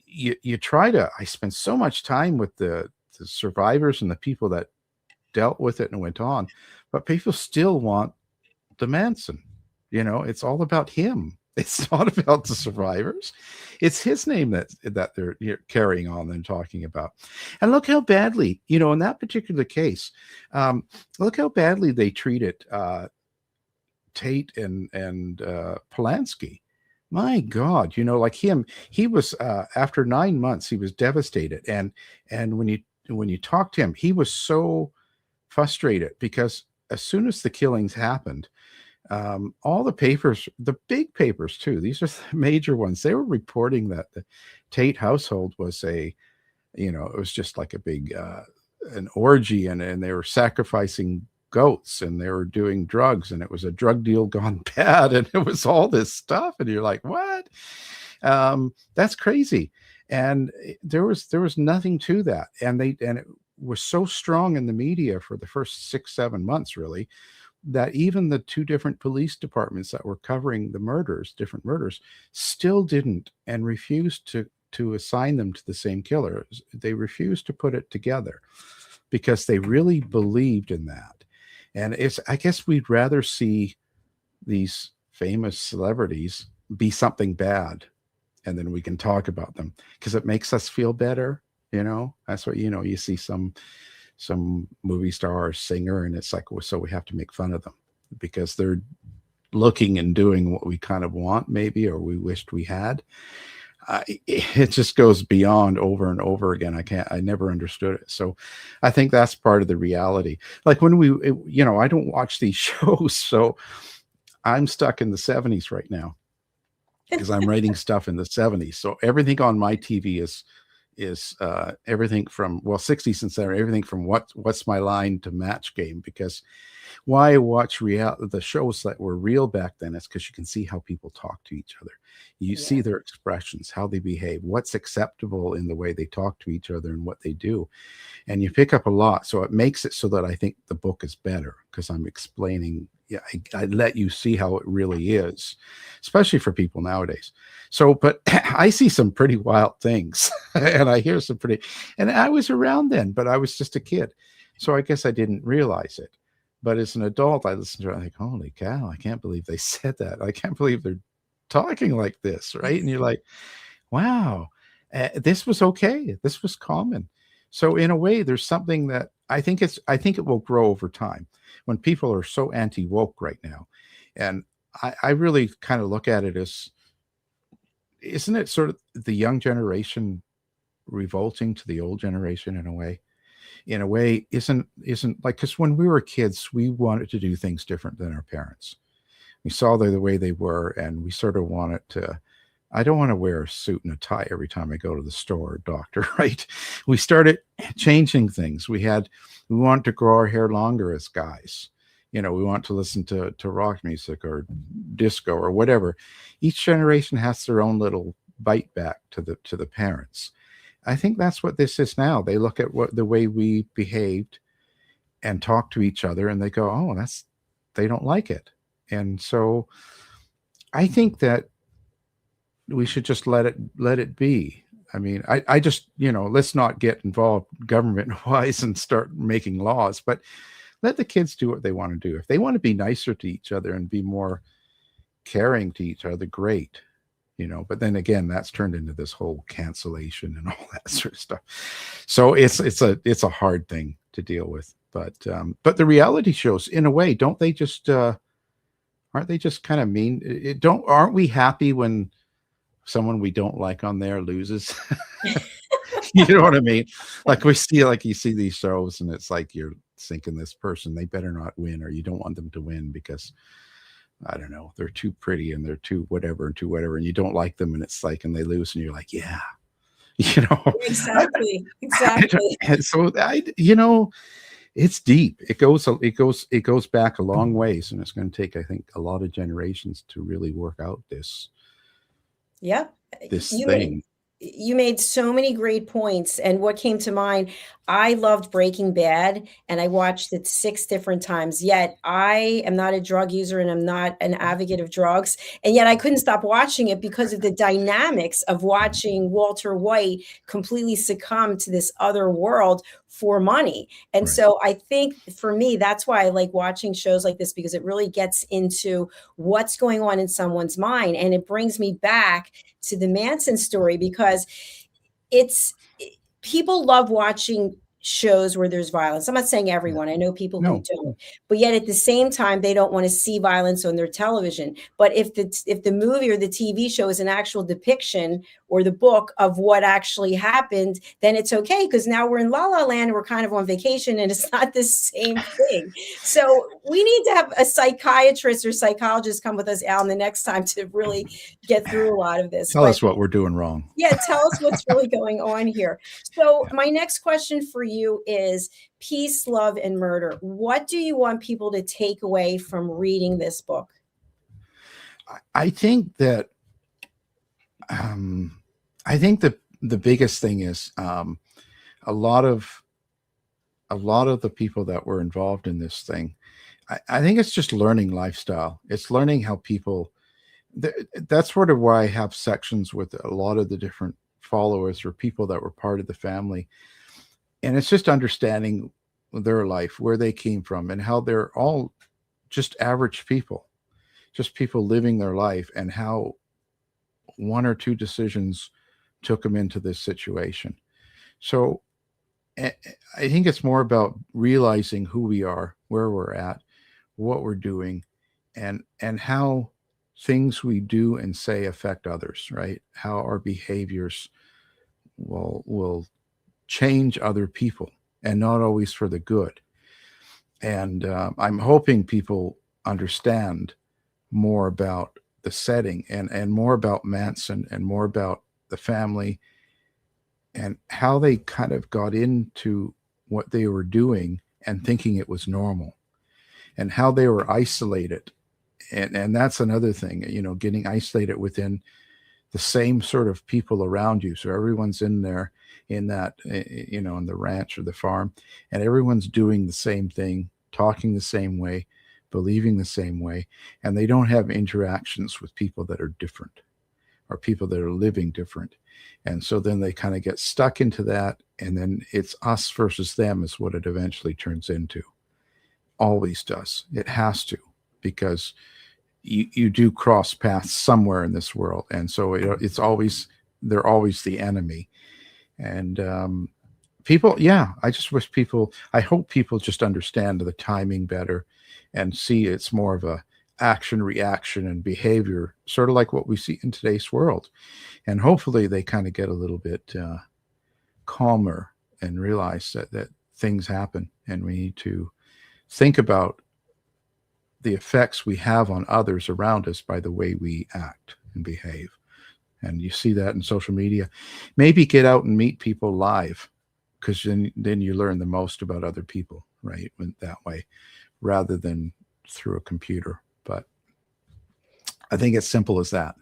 you try to. I spend so much time with the survivors and the people that dealt with it and went on, but people still want the Manson. You know, it's all about him. It's not about the survivors. It's his name that they're carrying on and talking about. And look how badly, you know, in that particular case, look how badly they treated Tate and Polanski. My God, you know, like him, he was after 9 months, he was devastated. And when you talk to him, he was so frustrated because as soon as the killings happened, all the papers, the big papers too, these are the major ones, they were reporting that the Tate household was you know, it was just like a big an orgy, and they were sacrificing goats and they were doing drugs, and it was a drug deal gone bad, and it was all this stuff, and you're like, what? That's crazy. And there was nothing to that, and it was so strong in the media for the first 6-7 months, really, that even the two different police departments that were covering the different murders, still didn't and refused to assign them to the same killer. They refused to put it together because they really believed in that. And I guess we'd rather see these famous celebrities be something bad, and then we can talk about them because it makes us feel better. You know, that's what, you know, you see some movie star or singer, and it's like, well, so we have to make fun of them because they're looking and doing what we kind of want, maybe, or we wished we had. It just goes beyond over and over again. I never understood it. So I think that's part of the reality. Like when you know, I don't watch these shows, so I'm stuck in the 70s right now because I'm writing stuff in the 70s. So everything on my TV is everything from, well, 60s and 70s, everything from what's my line to Match Game. Because why watch the shows that were real back then? It's because you can see how people talk to each other. You see their expressions, how they behave, what's acceptable in the way they talk to each other and what they do. And you pick up a lot. So it makes it so that I think the book is better because I'm explaining. Yeah, I let you see how it really is, especially for people nowadays. So, but I see some pretty wild things and I hear some and I was around then, but I was just a kid. So I guess I didn't realize it. But as an adult, I listen to it, I think, holy cow, I can't believe they said that. I can't believe they're talking like this, right? And you're like, wow, this was okay. This was common. So in a way, there's something that I think it will grow over time when people are so anti-woke right now. And I really kind of look at it as, isn't it sort of the young generation revolting to the old generation in a way? In a way, isn't like, because when we were kids, we wanted to do things different than our parents. We saw the way they were, and we sort of wanted to. I don't want to wear a suit and a tie every time I go to the store or doctor, right? We started changing things. We wanted to grow our hair longer as guys. You know, we want to listen to rock music or disco or whatever. Each generation has their own little bite back to the parents. I think that's what this is now. They look at the way we behaved and talk to each other, and they go, oh, they don't like it. And so I think that we should just let it be. I mean, I just, you know, let's not get involved government wise and start making laws, but let the kids do what they want to do. If they want to be nicer to each other and be more caring to each other, great. But then again, that's turned into this whole cancellation and all that sort of stuff. So it's a hard thing to deal with. But the reality shows, in a way, don't they just aren't they just kind of mean? Aren't we happy when someone we don't like on there loses? You know what I mean? Like you see these shows, and it's like you're thinking, this person, they better not win, or you don't want them to win because, I don't know, they're too pretty and they're too whatever, and you don't like them, and it's like, and they lose, and you're like, yeah, Exactly. And so it's deep. It goes back a long ways, and it's going to take, I think, a lot of generations to really work out this. Yep. This thing. You made so many great points. And what came to mind, I loved Breaking Bad, and I watched it 6 different times. Yet I am not a drug user, and I'm not an advocate of drugs. And yet I couldn't stop watching it because of the dynamics of watching Walter White completely succumb to this other world for money. And Right. So I think for me, that's why I like watching shows like this, because it really gets into what's going on in someone's mind. And it brings me back to the Manson story, because people love watching shows where there's violence. I'm not saying everyone. I know people who don't, but yet at the same time, they don't want to see violence on their television. But if the movie or the TV show is an actual depiction or the book of what actually happened, then it's okay, because now we're in La La Land and we're kind of on vacation, and it's not the same thing. So we need to have a psychiatrist or psychologist come with us, Alan, the next time to really get through a lot of this. Tell us what we're doing wrong. Yeah, tell us what's really going on here. So my next question for you is peace, love, and murder. What do you want people to take away from reading this book? I think that the biggest thing is a lot of the people that were involved in this thing. I think it's just learning lifestyle. It's learning how people. That's sort of why I have sections with a lot of the different followers or people that were part of the family, and it's just understanding their life, where they came from, and how they're all just average people, just people living their life, and how 1 or 2 decisions took them into this situation. So I think it's more about realizing who we are, where we're at, what we're doing, and how things we do and say affect others, right? How our behaviors will change other people, and not always for the good. And I'm hoping people understand more about the setting, and more about Manson, and more about the family, and how they kind of got into what they were doing and thinking it was normal, and how they were isolated. And that's another thing, getting isolated within the same sort of people around you. So everyone's in there, in that, in the ranch or the farm, and everyone's doing the same thing, talking the same way, believing the same way, and they don't have interactions with people that are different, or people that are living different. And so then they kind of get stuck into that, and then it's us versus them is what it eventually turns into. Always does. It has to, because you do cross paths somewhere in this world, and so it's always, they're always the enemy. And people, I hope people just understand the timing better, and see it's more of a action, reaction, and behavior, sort of like what we see in today's world. And hopefully they kind of get a little bit calmer, and realize that things happen, and we need to think about the effects we have on others around us by the way we act and behave. And you see that in social media. Maybe get out and meet people live, because then you learn the most about other people, right? That way, rather than through a computer. But I think it's simple as that.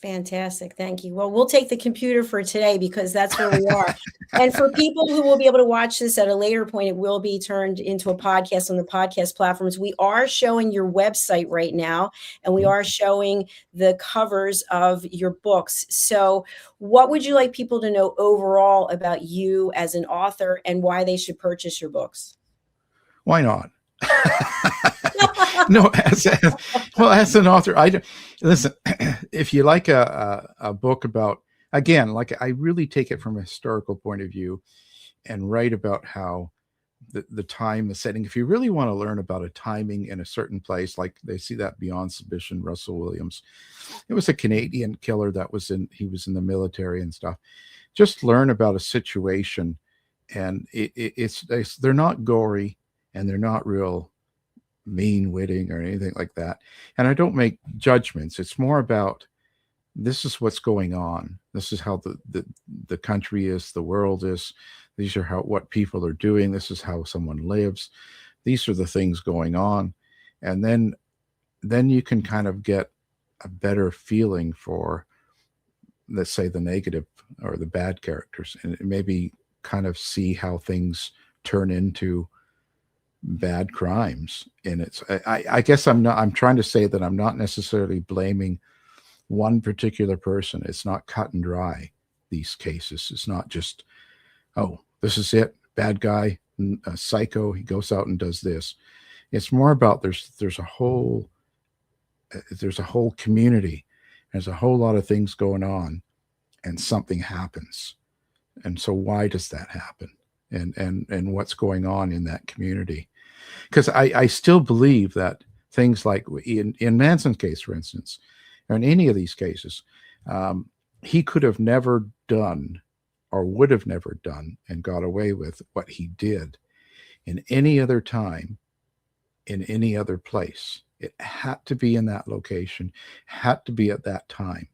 Fantastic. Thank you. Well, we'll take the computer for today, because that's where we are. And for people who will be able to watch this at a later point, it will be turned into a podcast on the podcast platforms. We are showing your website right now, and we are showing the covers of your books. So what would you like people to know overall about you as an author, and why they should purchase your books? Why not? No, as an author, I don't listen. If you like a book about, again, like I really take it from a historical point of view and write about how the time, the setting. If you really want to learn about a timing in a certain place, like they see that Beyond Suspicion, Russell Williams, it was a Canadian killer that he was in the military and stuff. Just learn about a situation, and they're not gory and they're not real mean witting or anything like that. And I don't make judgments. It's more about, this is what's going on. This is how the country is, the world is. These are what people are doing. This is how someone lives. These are the things going on. And then you can kind of get a better feeling for, let's say, the negative or the bad characters, and maybe kind of see how things turn into bad crimes. And I guess I'm trying to say that I'm not necessarily blaming one particular person. It's not cut and dry, these cases. It's not just, oh, this is it, bad guy, a psycho, he goes out and does this. It's more about there's a whole community, there's a whole lot of things going on, and something happens. And so why does that happen? And what's going on in that community? Because I still believe that things like in Manson's case, for instance, or in any of these cases, he could have never done or would have never done and got away with what he did in any other time, in any other place. It had to be in that location, had to be at that time.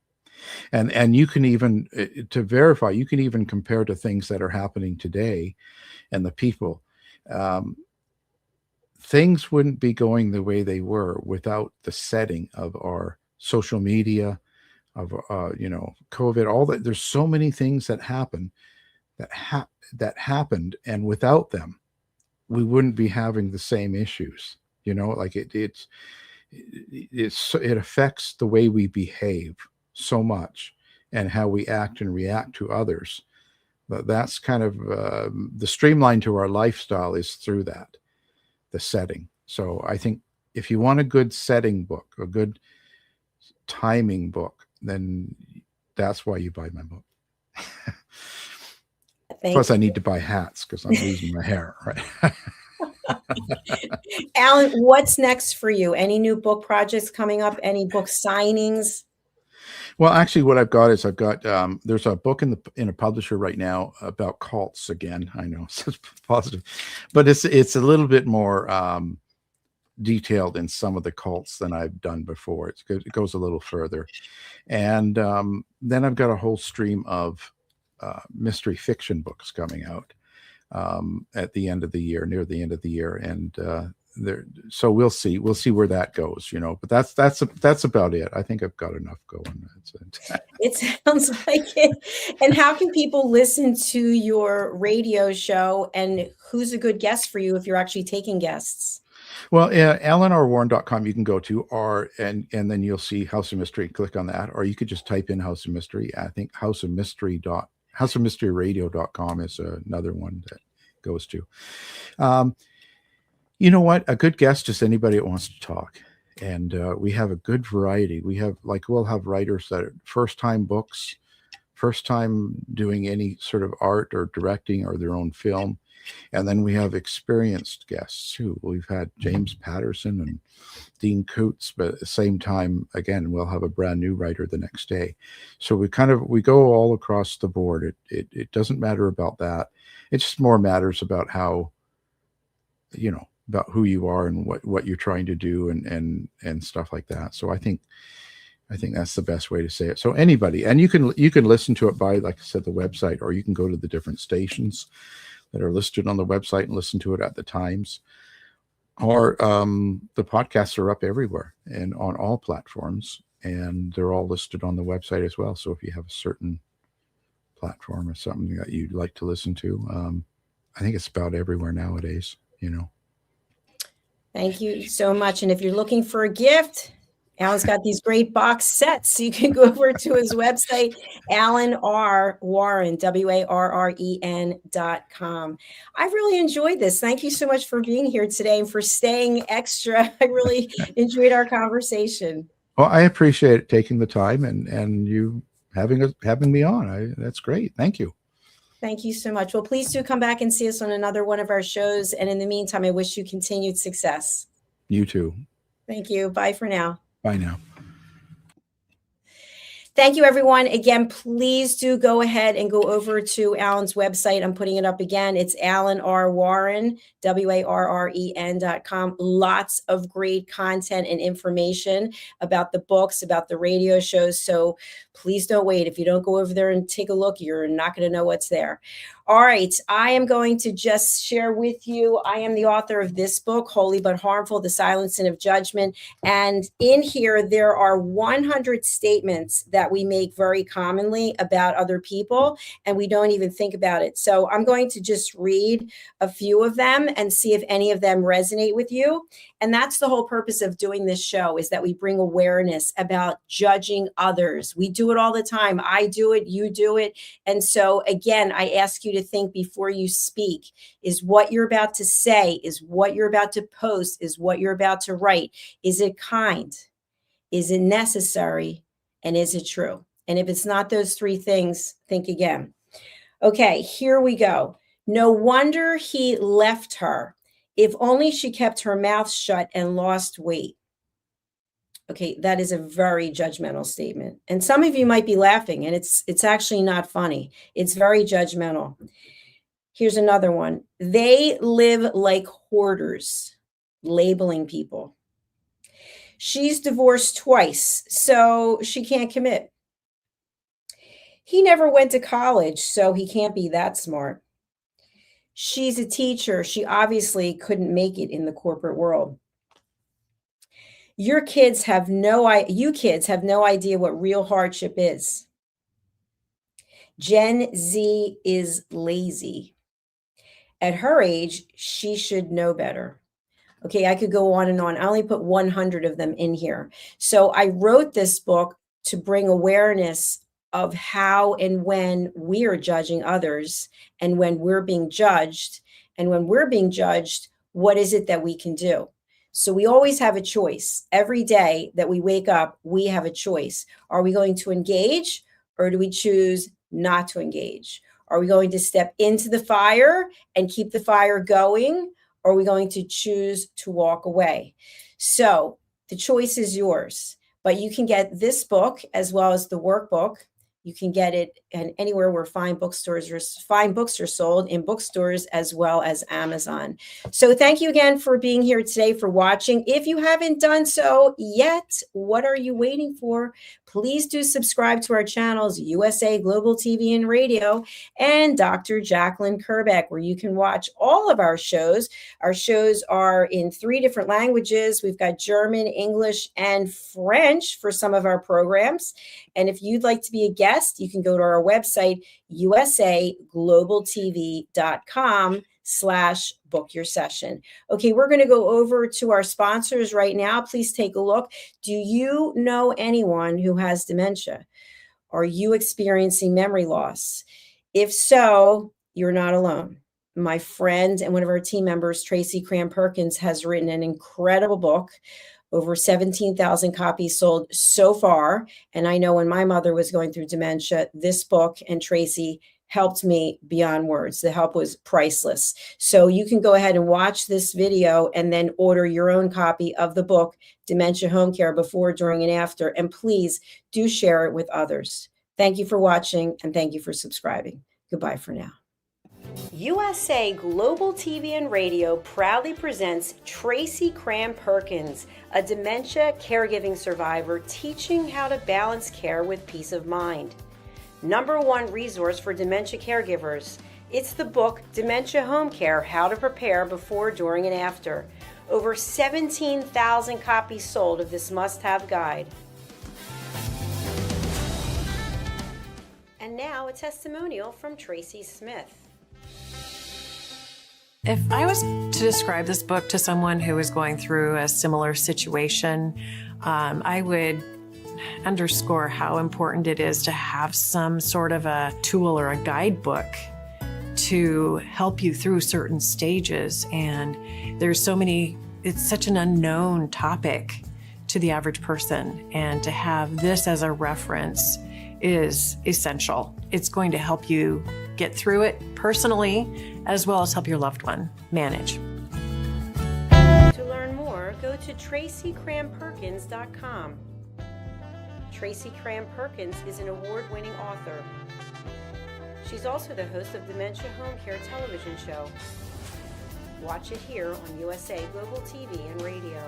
And you can even, to verify, you can even compare to things that are happening today and the people. Things wouldn't be going the way they were without the setting of our social media, of COVID, all that. There's so many things that happen that happened, and without them, we wouldn't be having the same issues. Like it affects the way we behave so much, and how we act and react to others. But that's kind of the streamline to our lifestyle is through that, the setting. So I think if you want a good setting book, a good timing book, then that's why you buy my book. Plus, I need to buy hats because I'm losing my hair, right? Alan, what's next for you? Any new book projects coming up? Any book signings? Well, actually, what I've got is there's a book in a publisher right now about cults. Again, I know it's positive, but it's a little bit more detailed in some of the cults than I've done before. It goes a little further, and then I've got a whole stream of mystery fiction books coming out at the end of the year, near the end of the year, and so we'll see where that goes, but that's about it. I think I've got enough going. It sounds like it. And how can people listen to your radio show, and who's a good guest for you if you're actually taking guests? Well, AlanRwarren.com you can go to, and then you'll see House of Mystery. Click on that, or you could just type in House of Mystery. I think houseofmysteryradio.com is another one that goes to. You know what? A good guest is anybody that wants to talk. And we have a good variety. We'll have writers that are first-time books, first time doing any sort of art or directing or their own film. And then we have experienced guests too. We've had James Patterson and Dean Koontz, but at the same time, again, we'll have a brand new writer the next day. So we go all across the board. It doesn't matter about that. It just more matters about how, about who you are and what you're trying to do and stuff like that. So I think that's the best way to say it. So anybody, and you can listen to it by, like I said, the website, or you can go to the different stations that are listed on the website and listen to it at the times. Or the podcasts are up everywhere and on all platforms, and they're all listed on the website as well. So if you have a certain platform or something that you'd like to listen to, I think it's about everywhere nowadays, Thank you so much. And if you're looking for a gift, Alan's got these great box sets. So you can go over to his website, Alan R. Warren, WARREN.com. I've really enjoyed this. Thank you so much for being here today and for staying extra. I really enjoyed our conversation. Well, I appreciate taking the time and you having me on. That's great. Thank you. Thank you so much. Well, please do come back and see us on another one of our shows. And in the meantime, I wish you continued success. You too. Thank you. Bye for now. Bye now. Thank you, everyone. Again, please do go ahead and go over to Alan's website. I'm putting it up again. It's Alan R. Warren, WARREN.com. Lots of great content and information about the books, about the radio shows. So please don't wait. If you don't go over there and take a look, you're not going to know what's there. All right. I am going to just share with you. I am the author of this book, Holy But Harmful, The Silent Sin of Judgment. And in here, there are 100 statements that we make very commonly about other people, and we don't even think about it. So I'm going to just read a few of them and see if any of them resonate with you. And that's the whole purpose of doing this show, is that we bring awareness about judging others. We do it all the time. I do it, you do it. And so again, I ask you to think before you speak. Is what you're about to say, is what you're about to post, is what you're about to write, is it kind? Is it necessary? And is it true? And if it's not those three things, think again. Okay, here we go. No wonder he left her. If only she kept her mouth shut and lost weight. Okay, that is a very judgmental statement. And some of you might be laughing, and it's actually not funny. It's very judgmental. Here's another one. They live like hoarders, labeling people. She's divorced twice, so she can't commit. He never went to college, so he can't be that smart. She's a teacher. She obviously couldn't make it in the corporate world. You kids have no idea what real hardship is. Gen Z is lazy. At her age, she should know better. Okay, I could go on and on. I only put 100 of them in here. So I wrote this book to bring awareness of how and when we are judging others and when we're being judged. And when we're being judged, what is it that we can do? So we always have a choice. Every day that we wake up, we have a choice. Are we going to engage, or do we choose not to engage? Are we going to step into the fire and keep the fire going? Or are we going to choose to walk away? So the choice is yours, but you can get this book as well as the workbook. You can get it anywhere where fine books are sold, in bookstores as well as Amazon. So thank you again for being here today, for watching. If you haven't done so yet, what are you waiting for? Please do subscribe to our channels, USA Global TV and Radio, and Dr. Jacalyn Kerbeck, where you can watch all of our shows. Our shows are in 3 different languages. We've got German, English, and French for some of our programs. And if you'd like to be a guest, you can go to our website, usaglobaltv.com/book your session. Okay, we're going to go over to our sponsors right now. Please take a look. Do you know anyone who has dementia? Are you experiencing memory loss? If so, you're not alone. My friend and one of our team members, Tracy Cram Perkins, has written an incredible book. Over 17,000 copies sold so far. And I know when my mother was going through dementia, this book and Tracy helped me beyond words. The help was priceless. So you can go ahead and watch this video and then order your own copy of the book, Dementia Home Care, before, during, and after. And please do share it with others. Thank you for watching, and thank you for subscribing. Goodbye for now. USA Global TV and Radio proudly presents Tracy Cram Perkins, a dementia caregiving survivor teaching how to balance care with peace of mind. #1 resource for dementia caregivers. It's the book Dementia Home Care, How to Prepare Before, During, and After. Over 17,000 copies sold of this must-have guide. And now a testimonial from Tracy Smith. If I was to describe this book to someone who is going through a similar situation, I would underscore how important it is to have some sort of a tool or a guidebook to help you through certain stages. And there's so many, it's such an unknown topic to the average person. And to have this as a reference is essential. It's going to help you get through it personally, as well as help your loved one manage. To learn more, go to TracyCramPerkins.com. Tracy Cram Perkins is an award-winning author. She's also the host of Dementia Home Care television show. Watch it here on USA Global TV and Radio.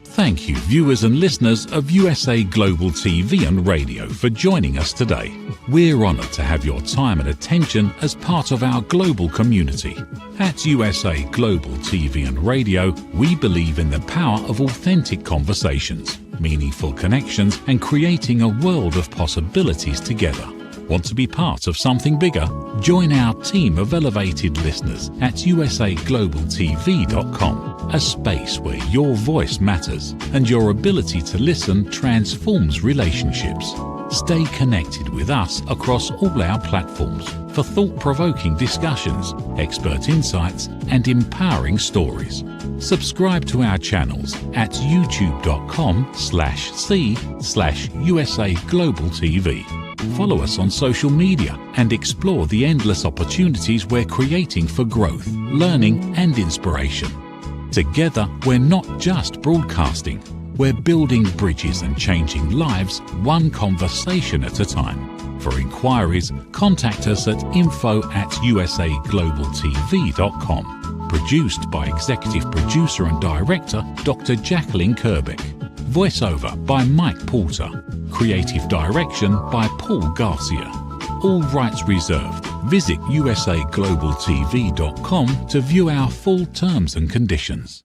Thank you, viewers and listeners of USA Global TV and Radio, for joining us today. We're honoured to have your time and attention as part of our global community. At USA Global TV and Radio, we believe in the power of authentic conversations, meaningful connections, and creating a world of possibilities together. Want to be part of something bigger? Join our team of elevated listeners at usaglobaltv.com, a space where your voice matters and your ability to listen transforms relationships. Stay connected with us across all our platforms for thought-provoking discussions, expert insights, and empowering stories. Subscribe to our channels at youtube.com/c/USA Global TV. Follow us on social media and explore the endless opportunities we're creating for growth, learning, and inspiration. Together, we're not just broadcasting, we're building bridges and changing lives one conversation at a time. For inquiries, contact us at info@usaglobaltv.com. Produced by Executive Producer and Director Dr. Jacalyn Kerbeck. Voiceover by Mike Porter. Creative direction by Paul Garcia. All rights reserved. Visit usaglobaltv.com to view our full terms and conditions.